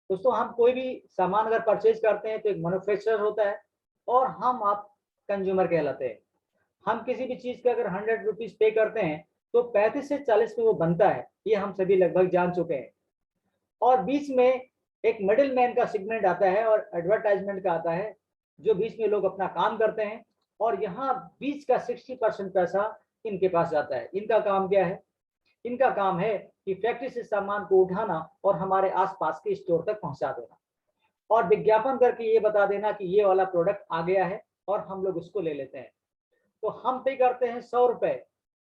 दोस्तों हम कोई भी सामान अगर परचेज करते हैं तो एक मैन्युफैक्चरर होता है और हम आप कंज्यूमर कहलाते हैं। हम किसी भी चीज के अगर 100 रुपीज पे करते हैं तो 35 से 40 में वो बनता है, ये हम सभी लगभग जान चुके हैं। और बीच में एक मिडिल मैन का सेगमेंट आता है और एडवर्टाइजमेंट का आता है, जो बीच में लोग अपना काम करते हैं और यहाँ बीच का 60% पैसा इनके पास जाता है। इनका काम क्या है? इनका काम है कि फैक्ट्री से सामान को उठाना और हमारे आसपास के स्टोर तक पहुंचा देना और विज्ञापन करके ये बता देना कि ये वाला प्रोडक्ट आ गया है और हम लोग उसको ले लेते हैं। तो हम पे करते हैं 100 रुपए,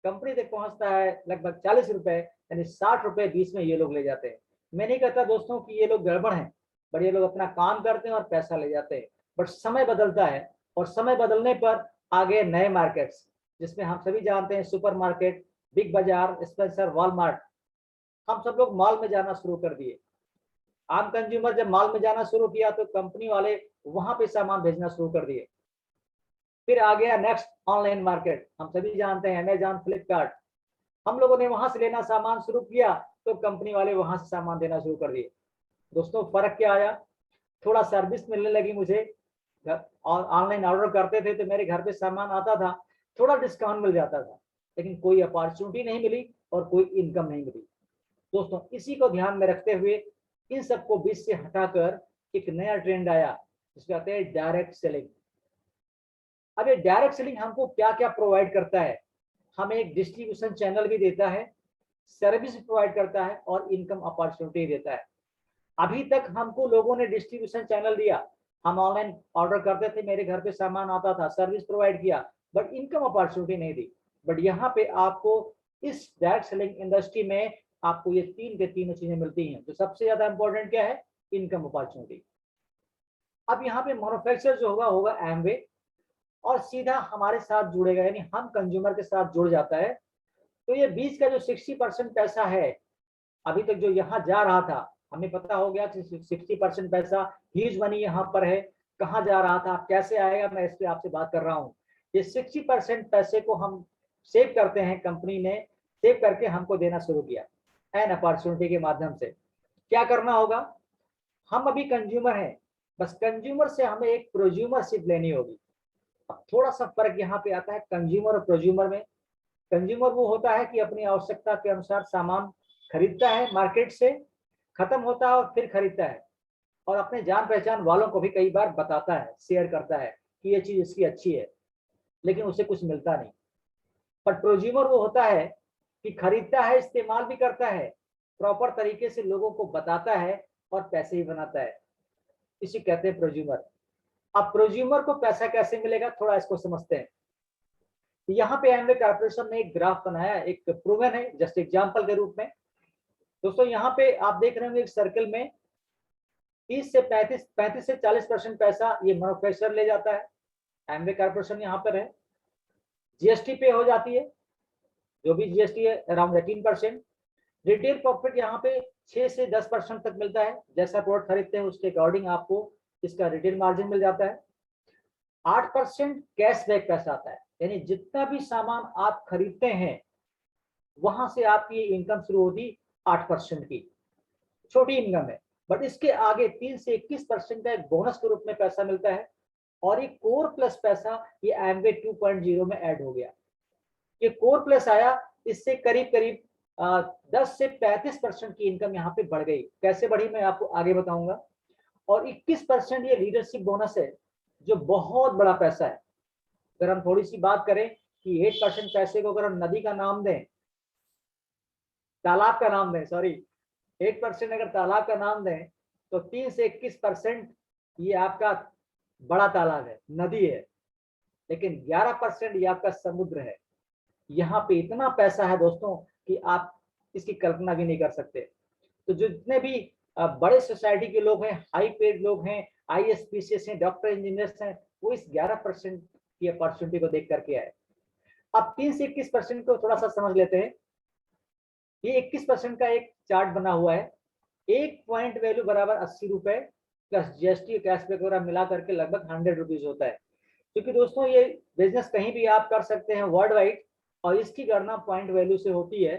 कंपनी तक पहुंचता है लगभग 40 रुपए, यानी 60 रुपए बीच में ये लोग ले जाते हैं। मैं नहीं कहता दोस्तों कि ये लोग गड़बड़ हैं, बट ये लोग अपना काम करते हैं और पैसा ले जाते हैं। बट समय बदलता है और समय बदलने पर आगे नए मार्केट्स, जिसमें हम सभी जानते हैं सुपर मार्केट, बिग बाजार, स्पेंसर, वॉलमार्ट, हम सब लोग मॉल में जाना शुरू कर दिए। आम कंज्यूमर जब मॉल में जाना शुरू किया तो कंपनी वाले वहां पे सामान भेजना शुरू कर दिए। फिर आ गया नेक्स्ट ऑनलाइन मार्केट, हम सभी जानते हैं अमेजॉन, फ्लिपकार्ट। हम लोगों ने वहां से लेना सामान शुरू किया तो कंपनी वाले वहां से सामान देना शुरू कर दिए। दोस्तों फर्क क्या आया? थोड़ा सर्विस मिलने लगी मुझे, और ऑनलाइन ऑर्डर करते थे तो मेरे घर पे सामान आता था, थोड़ा डिस्काउंट मिल जाता था, लेकिन कोई अपॉर्चुनिटी नहीं मिली और कोई इनकम नहीं मिली। दोस्तों इसी को ध्यान में रखते हुए इन सबको बीच से हटाकर एक नया ट्रेंड आया जिसको कहते हैं डायरेक्ट सेलिंग। अब ये डायरेक्ट सेलिंग हमको क्या क्या प्रोवाइड करता है? हमें एक डिस्ट्रीब्यूशन चैनल भी देता है, सर्विस प्रोवाइड करता है और इनकम अपॉर्चुनिटी देता है। अभी तक हमको लोगों ने डिस्ट्रीब्यूशन चैनल दिया, हम ऑनलाइन ऑर्डर करते थे, मेरे घर पे सामान आता था, सर्विस प्रोवाइड किया, बट इनकम अपॉर्चुनिटी नहीं दी। बट यहाँ पे आपको इस डायरेक्ट सेलिंग इंडस्ट्री में आपको ये तीन के तीनों चीजें मिलती हैं। तो सबसे ज्यादा इंपॉर्टेंट क्या है? Income opportunity. अब यहाँ पे मैन्युफैक्चरर जो होगा एमवे, और सीधा हमारे साथ जुड़ेगा, यानी हम कंज्यूमर के साथ जुड़ जाता है। तो ये बीच का जो 60% पैसा है अभी तक जो यहाँ जा रहा था, हमें पता हो गया कि 60% पैसा ह्यूज मनी यहाँ पर है, कहाँ जा रहा था, कैसे आएगा, मैं इस पे आपसे बात कर रहा हूँ। ये 60% पैसे को हम सेव करते हैं, कंपनी ने सेव करके हमको देना शुरू किया एन अपॉर्चुनिटी के माध्यम से। क्या करना होगा? हम अभी कंज्यूमर हैं, बस कंज्यूमर से हमें एक प्रोज्यूमरशिप लेनी होगी। अब थोड़ा सा फर्क यहाँ पे आता है कंज्यूमर और प्रोज्यूमर में। कंज्यूमर वो होता है कि अपनी आवश्यकता के अनुसार सामान खरीदता है, मार्केट से खत्म होता है और फिर खरीदता है, और अपने जान पहचान वालों को भी कई बार बताता है, शेयर करता है कि ये चीज इसकी अच्छी है, लेकिन उसे कुछ मिलता नहीं। पर प्रोज्यूमर वो होता है कि खरीदता है, इस्तेमाल भी करता है, प्रॉपर तरीके से लोगों को बताता है और पैसे ही बनाता है। इसे कहते हैं प्रोज्यूमर। अब प्रोज्यूमर को पैसा कैसे मिलेगा, थोड़ा इसको समझते हैं। यहाँ पे एमवे कॉर्पोरेशन ने एक ग्राफ बनाया, एक प्रूवन है जस्ट एग्जांपल के रूप में। दोस्तों यहाँ पे आप देख रहे होंगे एक सर्कल में 30 से 35 से 40% पैसा ये मैन्युफैक्चरर ले जाता है, एमवे कॉर्पोरेशन यहाँ पर है। जीएसटी पे हो जाती है, जो भी जीएसटी है अराउंड 18%। रिटेल प्रॉफिट यहाँ पे 6 से 10% तक मिलता है, जैसा प्रोडक्ट खरीदते हैं उसके अकॉर्डिंग आपको इसका रिटेल मार्जिन मिल जाता है। 8% कैशबैक पैसा आता है, यानी जितना भी सामान आप खरीदते हैं वहां से आपकी इनकम शुरू होती 8% की, छोटी इनकम है। बट इसके आगे 3 से 21% का एक बोनस के रूप में पैसा मिलता है, और ये कोर प्लस पैसा ये एमवे 2.0 में ऐड हो गया। ये कोर प्लस आया, इससे करीब करीब 10 से 35% की इनकम यहाँ पे बढ़ गई। कैसे बढ़ी मैं आपको आगे बताऊंगा। और 21% ये लीडरशिप बोनस है, जो बहुत बड़ा पैसा है। अगर हम थोड़ी सी बात करें कि 8% पैसे को अगर हम नदी का नाम दें, तालाब का नाम दें, सॉरी 8% अगर तालाब का नाम दें तो 3 से 21% ये आपका बड़ा तालाब है, नदी है, लेकिन 11% ये आपका समुद्र है। यहाँ पे इतना पैसा है दोस्तों कि आप इसकी कल्पना भी नहीं कर सकते। तो जितने भी बड़े सोसाइटी के लोग हैं, हाई पेड लोग हैं, IAS हैं, डॉक्टर इंजीनियर्स हैं, वो इस 11% की अपॉर्चुनिटी को देख करके आए। अब 3 से 21% को थोड़ा सा समझ लेते हैं। ये 21% का एक चार्ट बना हुआ है। एक पॉइंट वैल्यू बराबर 80 रुपए प्लस GST कैशबैक वगैरह मिला करके लगभग 100 रुपीज होता है। क्योंकि दोस्तों ये बिजनेस कहीं भी आप कर सकते हैं वर्ल्ड वाइड, और इसकी गणना पॉइंट वैल्यू से होती है।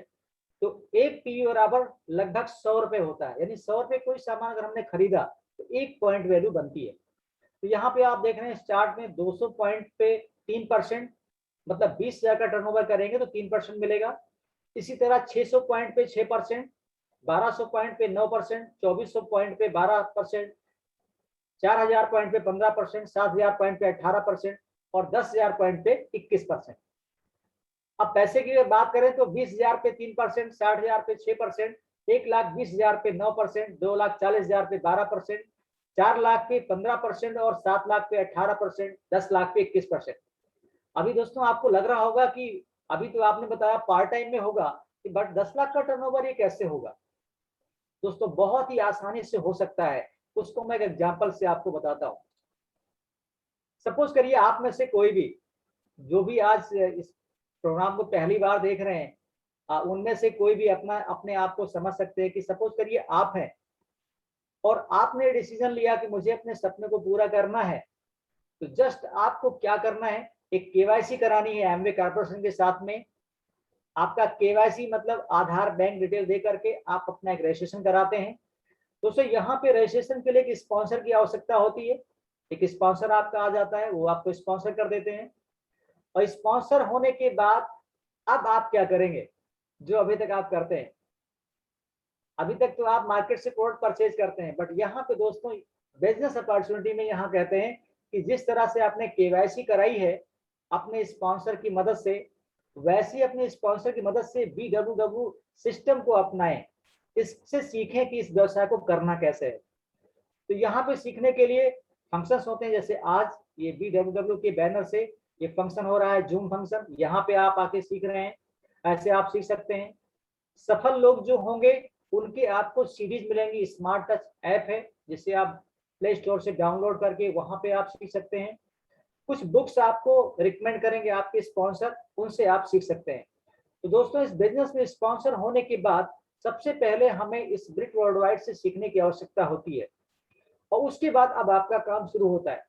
तो एक PV बराबर लगभग 100 रुपए होता है, यानी 100 रुपए कोई सामान अगर हमने खरीदा तो एक पॉइंट वैल्यू बनती है। तो यहाँ पे आप देख रहे हैं इस चार्ट में 200 पॉइंट पे 3%, मतलब 20,000 का टर्नओवर करेंगे तो 3% मिलेगा। इसी तरह 600 पॉइंट पे 6%, 1200 पॉइंट पे 9%, 2400 पॉइंट पे 12%, 4000 पॉइंट पे 15%, 7000 पॉइंट पे 18% और 10,000 पॉइंट पे 21%। अब पैसे की अगर बात करें तो 20,000 पे 3%, 60,000 पे 6%, 1,20,000 पे 9%, 2,40,000 पे 12%, 4 लाख पे 15% और 7 लाख पे 18%, 10 लाख पे 21%। अभी दोस्तों आपको लग रहा होगा कि अभी तो आपने बताया पार्ट टाइम में होगा, बट 10 लाख का टर्नओवर ये कैसे होगा? दोस्तों बहुत ही आसानी से हो सकता है, उसको मैं एक एग्जांपल से आपको बताता हूँ। सपोज करिए आप में से कोई भी, जो भी आज इस प्रोग्राम को पहली बार देख रहे हैं, उनमें से कोई भी अपने आप को समझ सकते हैं कि सपोज करिए आप हैं और आपने डिसीजन लिया कि मुझे अपने सपने को पूरा करना है। तो जस्ट आपको क्या करना है, एक KYC करानी है एमवे कॉर्पोरेशन के साथ में। आपका KYC मतलब आधार बैंक डिटेल दे करके आप अपना एक रजिस्ट्रेशन कराते हैं। दोस्तों यहाँ पे रजिस्ट्रेशन के लिए एक स्पॉन्सर की आवश्यकता होती है। एक स्पॉन्सर आपका आ जाता है, वो आपको स्पॉन्सर कर देते हैं। और स्पॉन्सर होने के बाद अब आप क्या करेंगे, जो अभी तक आप करते हैं। अभी तक तो आप मार्केट से प्रोडक्ट परचेज करते हैं, बट यहाँ पे दोस्तों बिजनेस अपॉर्चुनिटी में यहाँ कहते हैं कि जिस तरह से आपने KYC कराई है अपने स्पॉन्सर की मदद से, वैसे अपने स्पॉन्सर की मदद से BWW सिस्टम को अपनाएं। इससे सीखें कि इस व्यवसाय को करना कैसे है। तो यहाँ पे सीखने के लिए फंक्शंस होते हैं, जैसे आज ये BWW के बैनर से ये फंक्शन हो रहा है, जूम फंक्शन, यहाँ पे आप आके सीख रहे हैं। ऐसे आप सीख सकते हैं। सफल लोग जो होंगे उनके आपको सीरीज मिलेंगी। स्मार्ट टच ऐप है जिसे आप प्ले स्टोर से डाउनलोड करके वहां पे आप सीख सकते हैं। कुछ बुक्स आपको रिकमेंड करेंगे आपके स्पॉन्सर, उनसे आप सीख सकते हैं। तो दोस्तों इस बिजनेस में स्पॉन्सर होने के बाद सबसे पहले हमें इस ब्रिक वर्ल्ड वाइड से सीखने की आवश्यकता होती है, और उसके बाद अब आपका काम शुरू होता है,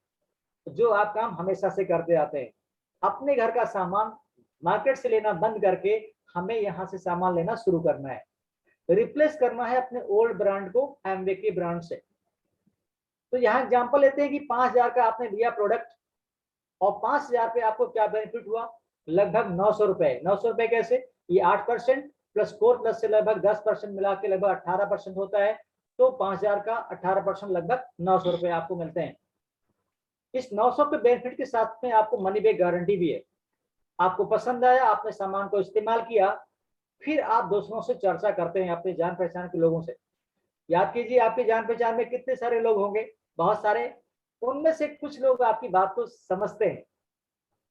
जो आप काम हमेशा से करते आते हैं। अपने घर का सामान मार्केट से लेना बंद करके हमें यहाँ से सामान लेना शुरू करना है, रिप्लेस करना है अपने ओल्ड ब्रांड को एमवे के ब्रांड से। तो यहाँ एग्जांपल लेते हैं कि 5,000 का आपने लिया प्रोडक्ट और 5,000 पे आपको क्या बेनिफिट हुआ, लगभग 900 रुपए। 900 रुपए कैसे, ये 8% प्लस कोर प्लस से लगभग 10% मिला के लगभग 18% होता है। तो 5,000 का 18% लगभग 900 रुपए आपको मिलते हैं। इस 900 के बेनिफिट के साथ में आपको मनी बैक गारंटी भी है। आपको पसंद आया, आपने सामान को इस्तेमाल किया, फिर आप दूसरों से चर्चा करते हैं, अपने जान पहचान के लोगों से। याद कीजिए आपकी जान पहचान में कितने सारे लोग होंगे, बहुत सारे। उनमें से कुछ लोग आपकी बात को समझते हैं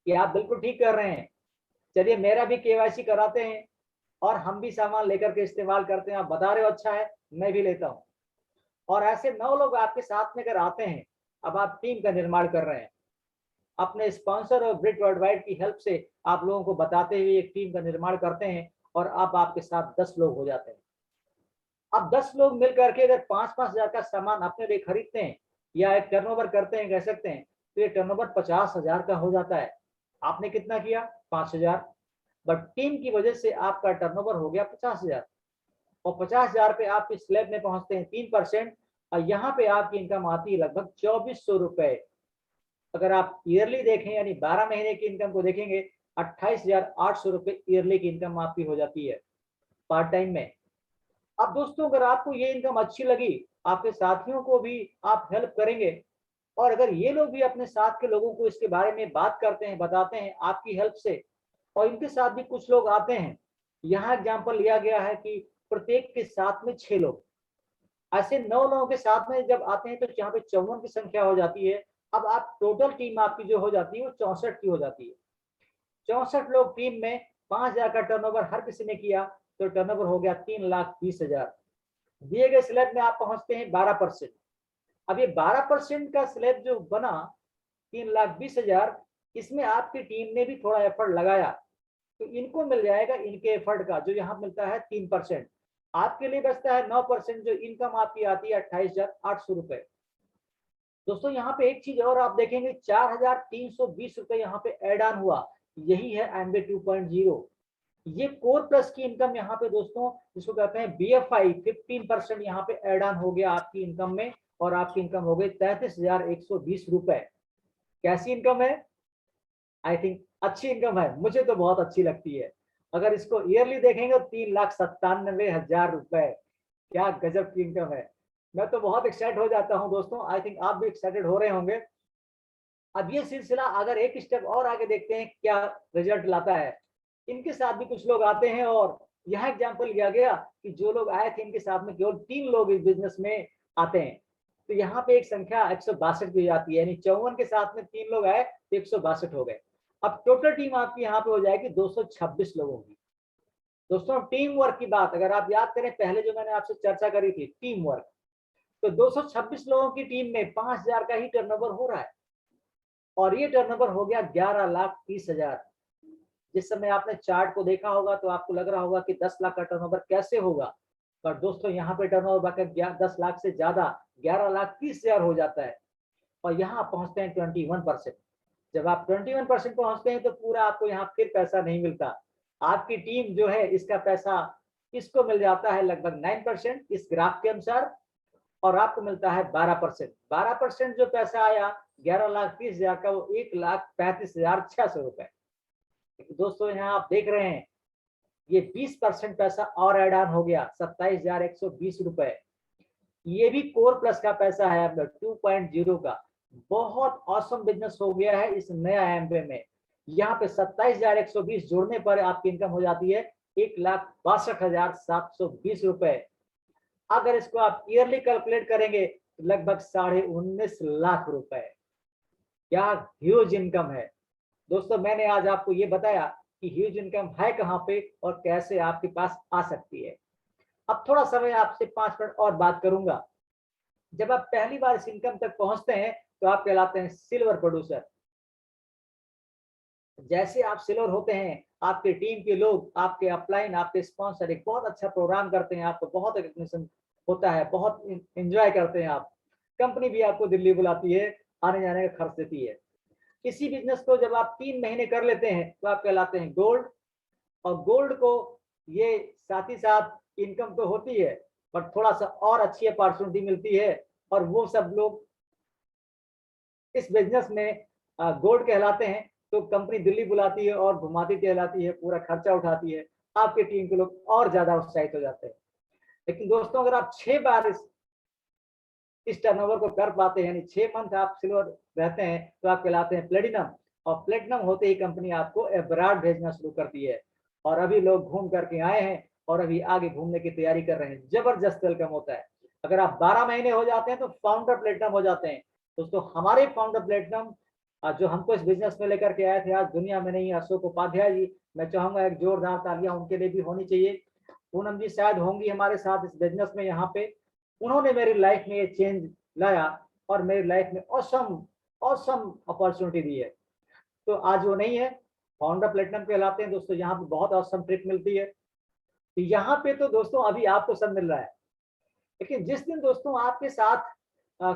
कि आप बिल्कुल ठीक कर रहे हैं, चलिए मेरा भी KYC कराते हैं और हम भी सामान लेकर के इस्तेमाल करते हैं, आप बता रहे हो अच्छा है, मैं भी लेता हूँ। और ऐसे 9 लोग आपके साथ में अगर आते हैं, अब आप टीम का निर्माण कर रहे हैं। अपने स्पॉन्सर और ब्रिक वर्ल्ड वाइड की हेल्प से आप लोगों को बताते हुए एक टीम का निर्माण करते हैं, और अब आपके साथ 10 लोग हो जाते हैं। अब 10 लोग मिल करके अगर 5-5 हजार का सामान अपने लिए खरीदते हैं या एक टर्नओवर करते हैं, कह सकते हैं, तो ये टर्नओवर 50,000 का हो जाता है। आपने कितना किया, 5,000, बट टीम की वजह से आपका टर्नओवर हो गया 50,000, और 50,000 पे आप इस स्लैब में पहुंचते हैं 3%, और यहाँ पे आपकी इनकम आती है लगभग 2,400 रुपए। अगर आप ईयरली देखें, यानी 12 महीने की इनकम को देखेंगे, 28,800 रुपए ईयरली की इनकम आपकी हो जाती है पार्ट टाइम में। अब दोस्तों अगर आपको ये इनकम अच्छी लगी, आपके साथियों को भी आप हेल्प करेंगे, और अगर ये लोग भी अपने साथ के लोगों को इसके बारे में बात करते हैं, बताते हैं आपकी हेल्प से, और इनके साथ भी कुछ लोग आते हैं। यहाँ एग्जाम्पल लिया गया है कि प्रत्येक के साथ में 6 लोग, ऐसे 9 लोगों के साथ में जब आते हैं तो यहाँ पे 54 की संख्या हो जाती है। अब आप टोटल टीम आपकी जो हो जाती है वो 64 की हो जाती है। 64 लोग टीम में 5,000 का टर्नओवर हर किसी ने किया, तो टर्नओवर हो गया 3,20,000। दिए गए स्लैब में आप पहुंचते हैं 12%। अब ये 12% का स्लैब जो बना 3,20,000, इसमें आपकी टीम ने भी थोड़ा एफर्ट लगाया, तो इनको मिल जाएगा इनके एफर्ट का, जो यहाँ मिलता है 3%। आपके लिए बचता है 9%, जो इनकम आपकी आती है 28,800 रुपए। दोस्तों यहाँ पे एक चीज और आप देखेंगे, 4,320 रुपए यहाँ पे एड ऑन हुआ। यही है एमबे 2.0। ये कोर प्लस की इनकम यहाँ पे दोस्तों, जिसको कहते हैं BFI, 15% यहाँ पे एड ऑन हो गया आपकी इनकम में, और आपकी इनकम हो गई 33,120 रुपए। कैसी इनकम है? आई थिंक अच्छी इनकम है, मुझे तो बहुत अच्छी लगती है। अगर इसको ईयरली देखेंगे तो 3,97,000 रुपए। क्या गजब की इनकम है। मैं तो बहुत एक्साइटेड हो जाता हूं दोस्तों, आई थिंक आप भी एक्साइटेड हो रहे होंगे। अब ये सिलसिला अगर एक स्टेप और आगे देखते हैं क्या रिजल्ट लाता है। इनके साथ भी कुछ लोग आते हैं, और यह एग्जाम्पल लिया गया कि जो लोग आए थे इनके साथ में केवल 3 लोग इस बिजनेस में आते हैं, तो यहाँ पे एक संख्या 162 की जाती है, यानी 54 के साथ में 3 लोग आए तो 162 हो गए। अब टोटल टीम आपकी यहाँ पे हो जाएगी 226 लोगों की। दोस्तों टीम वर्क की बात अगर आप याद करें, पहले जो मैंने आपसे चर्चा करी थी टीम वर्क, तो 226 लोगों की टीम में 5,000 का ही टर्नओवर हो रहा है, और ये टर्नओवर हो गया 11,30,000। जिस समय आपने चार्ट को देखा होगा तो आपको लग रहा होगा कि 10 लाख का टर्नओवर कैसे होगा, पर दोस्तों यहाँ पे टर्नओवर बढ़कर 10 लाख से ज्यादा 11,30,000 हो जाता है, और यहाँ पहुंचते हैं 21%। जब आप 21% पहुंचते हैं तो पूरा आपको यहाँ फिर पैसा नहीं मिलता। आपकी टीम जो है इसका पैसा इसको मिल जाता है लगभग 9% इस ग्राफ के अनुसार, और आपको मिलता है 12%। 12% जो पैसा आया 11,30,000 का, वो 1,35,600 रुपए। दोस्तों यहाँ आप देख रहे हैं ये 20% पैसा और एड ऑन हो गया 27,120 रुपए। ये भी कोर प्लस का पैसा है 2.0 का। बहुत ऑसम बिजनेस हो गया है इस नया एमबे में। यहाँ पे 27,120 जोड़ने पर आपकी इनकम हो जाती है 1,62,720 रुपए। अगर इसको आप ईयरली कैलकुलेट करेंगे तो लगभग 19.5 लाख रुपए। क्या ह्यूज इनकम है दोस्तों। मैंने आज आपको ये बताया कि ह्यूज इनकम है कहाँ पे और कैसे आपके पास आ सकती है। अब थोड़ा समय आपसे 5 मिनट और बात करूंगा। जब आप पहली बार इस इनकम तक पहुंचते हैं तो आप कहलाते हैं सिल्वर प्रोड्यूसर। जैसे आप सिल्वर होते हैं, आपके टीम के लोग, आपके अपलाइन, आपके स्पॉन्सर एक बहुत अच्छा प्रोग्राम करते हैं, आपको बहुत रिकग्निशन होता है, बहुत एंजॉय करते हैं आप। कंपनी भी आपको दिल्ली बुलाती है, आने जाने का खर्च देती है। इसी बिजनेस को जब आप 3 महीने कर लेते हैं तो आप कहलाते हैं गोल्ड। और गोल्ड को ये साथ ही साथ इनकम तो होती है, पर थोड़ा सा और अच्छी अपॉर्चुनिटी मिलती है, और वो सब लोग इस बिजनेस में गोल्ड कहलाते हैं। तो कंपनी दिल्ली बुलाती है और घुमाती टहलाती है, पूरा खर्चा उठाती है, आपके टीम के लोग और ज्यादा उत्साहित हो जाते हैं। लेकिन दोस्तों अगर आप 6 बार इस टर्नओवर को कर पाते हैं, यानी 6 मंथ आप सिल्वर रहते हैं, तो आप कहलाते हैं प्लेटिनम। और प्लेटिनम होते ही कंपनी आपको अब्रॉड भेजना शुरू करती है, और अभी लोग घूम करके आए हैं और अभी आगे घूमने की तैयारी कर रहे हैं। जबरदस्त वेलकम होता है। अगर आप 12 महीने हो जाते हैं तो फाउंडर प्लेटिनम हो जाते हैं। दोस्तों हमारे फाउंडर प्लेटिनम जो हमको इस बिजनेस में लेकर के आए थे, आज दुनिया में नहीं, अशोक उपाध्याय जी, मैं चाहूंगा एक जोरदार तालियां उनके लिए भी होनी चाहिए। पूनम जी शायद होंगी हमारे साथ इस बिजनेस में यहाँ पे। उन्होंने मेरी लाइफ में ये चेंज लाया और मेरी लाइफ में ऑसम ऑसम अपॉर्चुनिटी दी है। तो आज वो नहीं है, फाउंडर प्लेटिनम कहलाते हैं दोस्तों। यहाँ पे बहुत ऑसम ट्रिक मिलती है। तो यहाँ पे तो दोस्तों अभी आपको सब मिल रहा है, लेकिन जिस दिन दोस्तों आपके साथ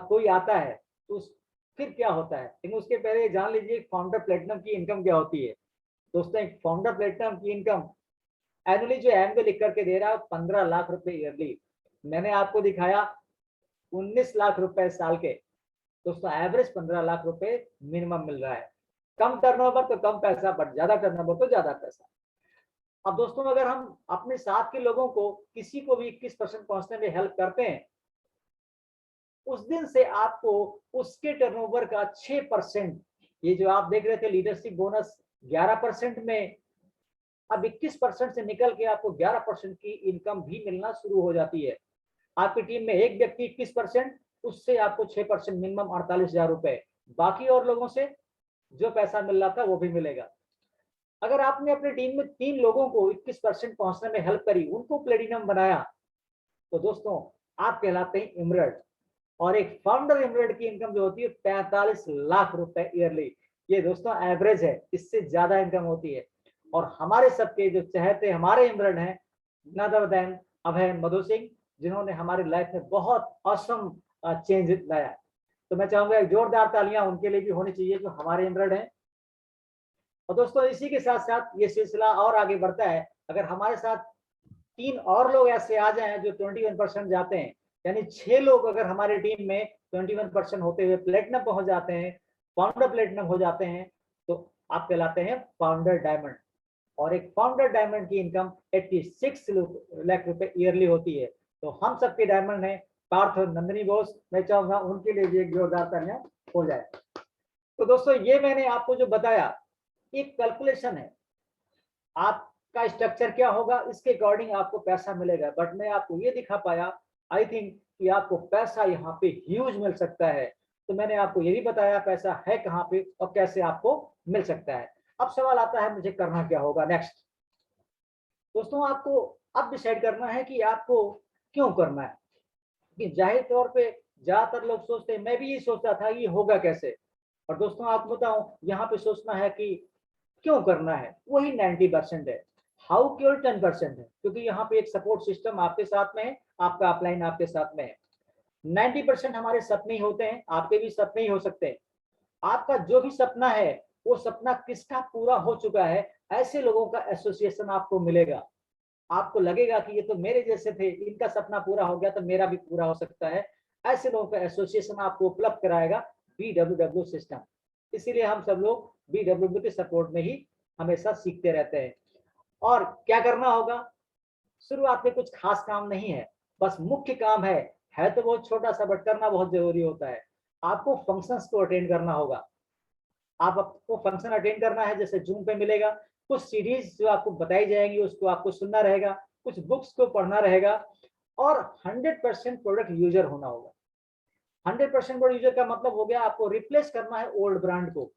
कोई आता है तो फिर क्या होता है। लेकिन उसके पहले जान लीजिए फाउंडर प्लेटिनम की इनकम क्या होती है। दोस्तों एक फाउंडर प्लेटिनम की इनकम एनुअली जो एमबे लिख करके दे रहा है 15 लाख रुपए ईयरली। मैंने आपको दिखाया 19 लाख रुपए साल के। दोस्तों एवरेज 15 लाख रुपए मिनिमम मिल रहा है। कम टर्नओवर तो कम पैसा, बट ज्यादा टर्नओवर तो ज्यादा पैसा। अब दोस्तों अगर हम अपने साथ के लोगों को किसी को भी 21% पहुंचने में हेल्प करते हैं, उस दिन से आपको उसके टर्नओवर का 6%, ये जो आप देख रहे थे लीडरशिप बोनस 11% में, अब 21% से निकल के आपको 11% की इनकम भी मिलना शुरू हो जाती है। आपकी टीम में एक व्यक्ति 21%, उससे आपको 6% मिनिमम 48,000 रुपए। बाकी और लोगों से जो पैसा मिल रहा था वो भी मिलेगा। अगर आपने अपनी टीम में 3 लोगों को 21% पहुंचने में हेल्प करी, उनको प्लेटिनम बनाया, तो दोस्तों आप कहलाते हैं इमरल्ड, और एक फाउंडर इमरल्ड की इनकम जो होती है 45 लाख रुपए ईयरली। ये दोस्तों एवरेज है, इससे ज्यादा इनकम होती है। और हमारे सबके जो चहेते हमारे इमरल्ड हैं, नन अदर देन अभय मधु सिंह, जिन्होंने हमारी लाइफ में बहुत ऑसम चेंज लाया। तो मैं चाहूंगा एक जोरदार तालियां उनके लिए भी होनी चाहिए जो हमारे इमरल्ड हैं। और दोस्तों इसी के साथ साथ ये सिलसिला और आगे बढ़ता है। अगर हमारे साथ 3 और लोग ऐसे आ जाएं जो 21% जाते हैं, यानी 6 लोग अगर हमारी टीम में 21% होते हुए प्लेटिनम पहुंच जाते हैं, फाउंडर प्लेटिनम हो जाते हैं, तो आप कहलाते हैं फाउंडर डायमंड। और एक फाउंडर डायमंड की इनकम 86 लाख रुपए ईयरली होती है। तो हम सबके डायमंड हैं पार्थ और नंदिनी बोस। मैं चाहूंगा उनके लिए भी एक जोरदार तालियां हो जाए। तो दोस्तों ये मैंने आपको जो बताया एक कैलकुलेशन है, आपका स्ट्रक्चर क्या होगा इसके अकॉर्डिंग आपको पैसा मिलेगा। बट मैं आपको ये दिखा पाया, आई थिंक कि आपको पैसा यहाँ पे ह्यूज मिल सकता है। तो मैंने आपको ये भी बताया पैसा है कहाँ पे और कैसे आपको मिल सकता है। अब सवाल आता है मुझे करना क्या होगा नेक्स्ट। दोस्तों आपको अब डिसाइड करना है कि आपको क्यों करना है। कि जाहिर तौर पे ज्यादातर लोग सोचते हैं, मैं भी ये सोचता था ये होगा कैसे। और दोस्तों आपको बताऊं यहाँ पे सोचना है कि क्यों करना है, वही 90% है। हाउ केवल 10% है, क्योंकि यहाँ पे एक सपोर्ट सिस्टम आपके साथ में है, आपका अपलाइन आपके साथ में है। 90% हमारे सपने ही होते हैं, आपके भी सपने ही हो सकते हैं। आपका जो भी सपना है वो सपना किसका पूरा हो चुका है, ऐसे लोगों का एसोसिएशन आपको मिलेगा। आपको लगेगा कि ये तो मेरे जैसे थे, इनका सपना पूरा हो गया तो मेरा भी पूरा हो सकता है। ऐसे लोगों का एसोसिएशन आपको उपलब्ध कराएगा BWW सिस्टम। इसीलिए हम सब लोग BWW के सपोर्ट में ही हमेशा सीखते रहते हैं। और क्या करना होगा, शुरुआत में कुछ खास काम नहीं है, बस मुख्य काम है तो बहुत छोटा सा, बट करना बहुत जरूरी होता है। आपको फंक्शंस को अटेंड करना होगा। आपको फंक्शन अटेंड करना है, जैसे जूम पे मिलेगा, कुछ सीरीज जो आपको बताई जाएंगी उसको आपको सुनना रहेगा, कुछ बुक्स को पढ़ना रहेगा, और 100% प्रोडक्ट यूजर होना होगा। 100% प्रोडक्ट यूजर का मतलब हो गया आपको रिप्लेस करना है ओल्ड ब्रांड को,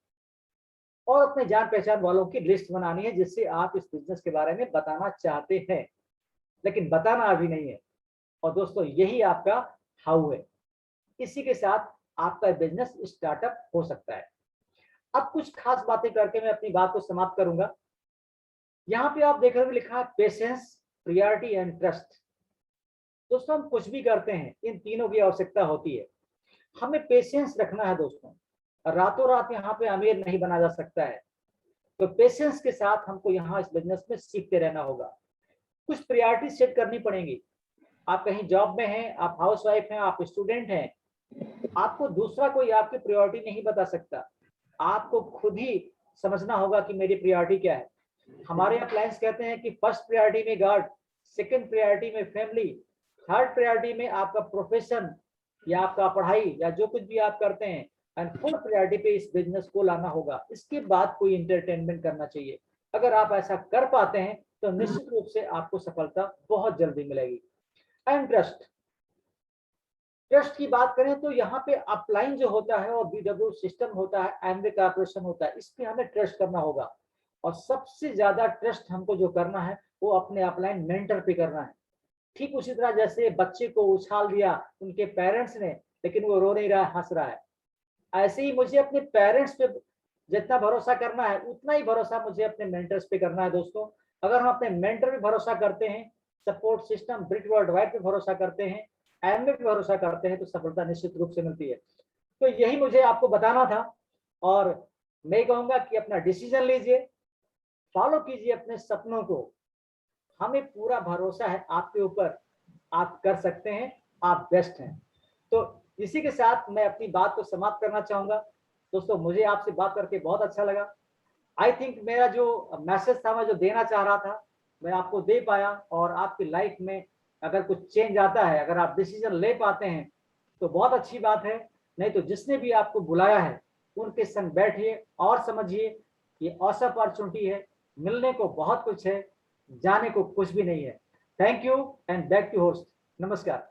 और अपने जान पहचान वालों की लिस्ट बनानी है जिससे आप इस बिजनेस के बारे में बताना चाहते हैं लेकिन बताना अभी नहीं है। और दोस्तों यही आपका हाउ है, इसी के साथ आपका बिजनेस स्टार्टअप हो सकता है। अब कुछ खास बातें करके मैं अपनी बात को समाप्त करूंगा। यहाँ पे आप देख रहे हो लिखा है पेशेंस, प्रियरिटी एंड ट्रस्ट। दोस्तों हम कुछ भी करते हैं इन तीनों की आवश्यकता होती है। हमें पेशेंस रखना है दोस्तों, रातों रात यहाँ पे अमीर नहीं बना जा सकता है। तो पेशेंस के साथ हमको यहाँ इस बिजनेस में सीखते रहना होगा। कुछ प्रायोरिटी सेट करनी पड़ेंगी। आप कहीं जॉब में हैं, आप हाउसवाइफ हैं, आप स्टूडेंट हैं, आपको दूसरा कोई आपकी प्रायोरिटी नहीं बता सकता। आपको खुद ही समझना होगा कि मेरी प्रायोरिटी क्या है। हमारे अप्लायंस कहते हैं कि फर्स्ट प्रायोरिटी में गॉड, सेकंड प्रायोरिटी में फैमिली, थर्ड प्रायोरिटी में आपका प्रोफेशन या आपका पढ़ाई या जो कुछ भी आप करते हैं, एंड फोर्थ प्रायोरिटी पे इस बिजनेस को लाना होगा। इसके बाद कोई इंटरटेनमेंट करना चाहिए। अगर आप ऐसा कर पाते हैं तो निश्चित रूप से आपको सफलता बहुत जल्दी मिलेगी। एंड ट्रस्ट, ट्रस्ट की बात करें तो यहाँ पे अपलाइन जो होता है और BW सिस्टम होता है, एमवे कॉर्पोरेशन होता है, इस पे हमें ट्रस्ट करना होगा। और सबसे ज्यादा ट्रस्ट हमको जो करना है वो अपने अपलाइन मेंटर पे करना है। ठीक उसी तरह जैसे बच्चे को उछाल दिया उनके पेरेंट्स ने, लेकिन वो रो नहीं रहा है, हंस रहा है, ऐसे ही मुझे अपने पेरेंट्स पे जितना भरोसा करना है उतना ही भरोसा मुझे अपने मेंटर्स पे करना है। दोस्तों अगर हम अपने मेंटर पे भरोसा करते हैं, सपोर्ट सिस्टम ब्रिट वर्ल्ड वाइड पे भरोसा करते हैं, एमवे पे भरोसा करते हैं, तो सफलता निश्चित रूप से मिलती है। तो यही मुझे आपको बताना था, और मैं कहूंगा कि अपना डिसीजन लीजिए, फॉलो कीजिए अपने सपनों को। हमें पूरा भरोसा है आपके ऊपर, आप कर सकते हैं, आप बेस्ट हैं। तो इसी के साथ मैं अपनी बात को समाप्त करना चाहूंगा। दोस्तों मुझे आपसे बात करके बहुत अच्छा लगा। आई थिंक मेरा जो मैसेज था, मैं जो देना चाह रहा था, मैं आपको दे पाया। और आपकी लाइफ में अगर कुछ चेंज आता है, अगर आप डिसीजन ले पाते हैं तो बहुत अच्छी बात है। नहीं तो जिसने भी आपको बुलाया है उनके संग बैठिए और समझिए ये ऑसम अपॉर्चुनिटी है। मिलने को बहुत कुछ है, जाने को कुछ भी नहीं है। Thank you and back to host. नमस्कार।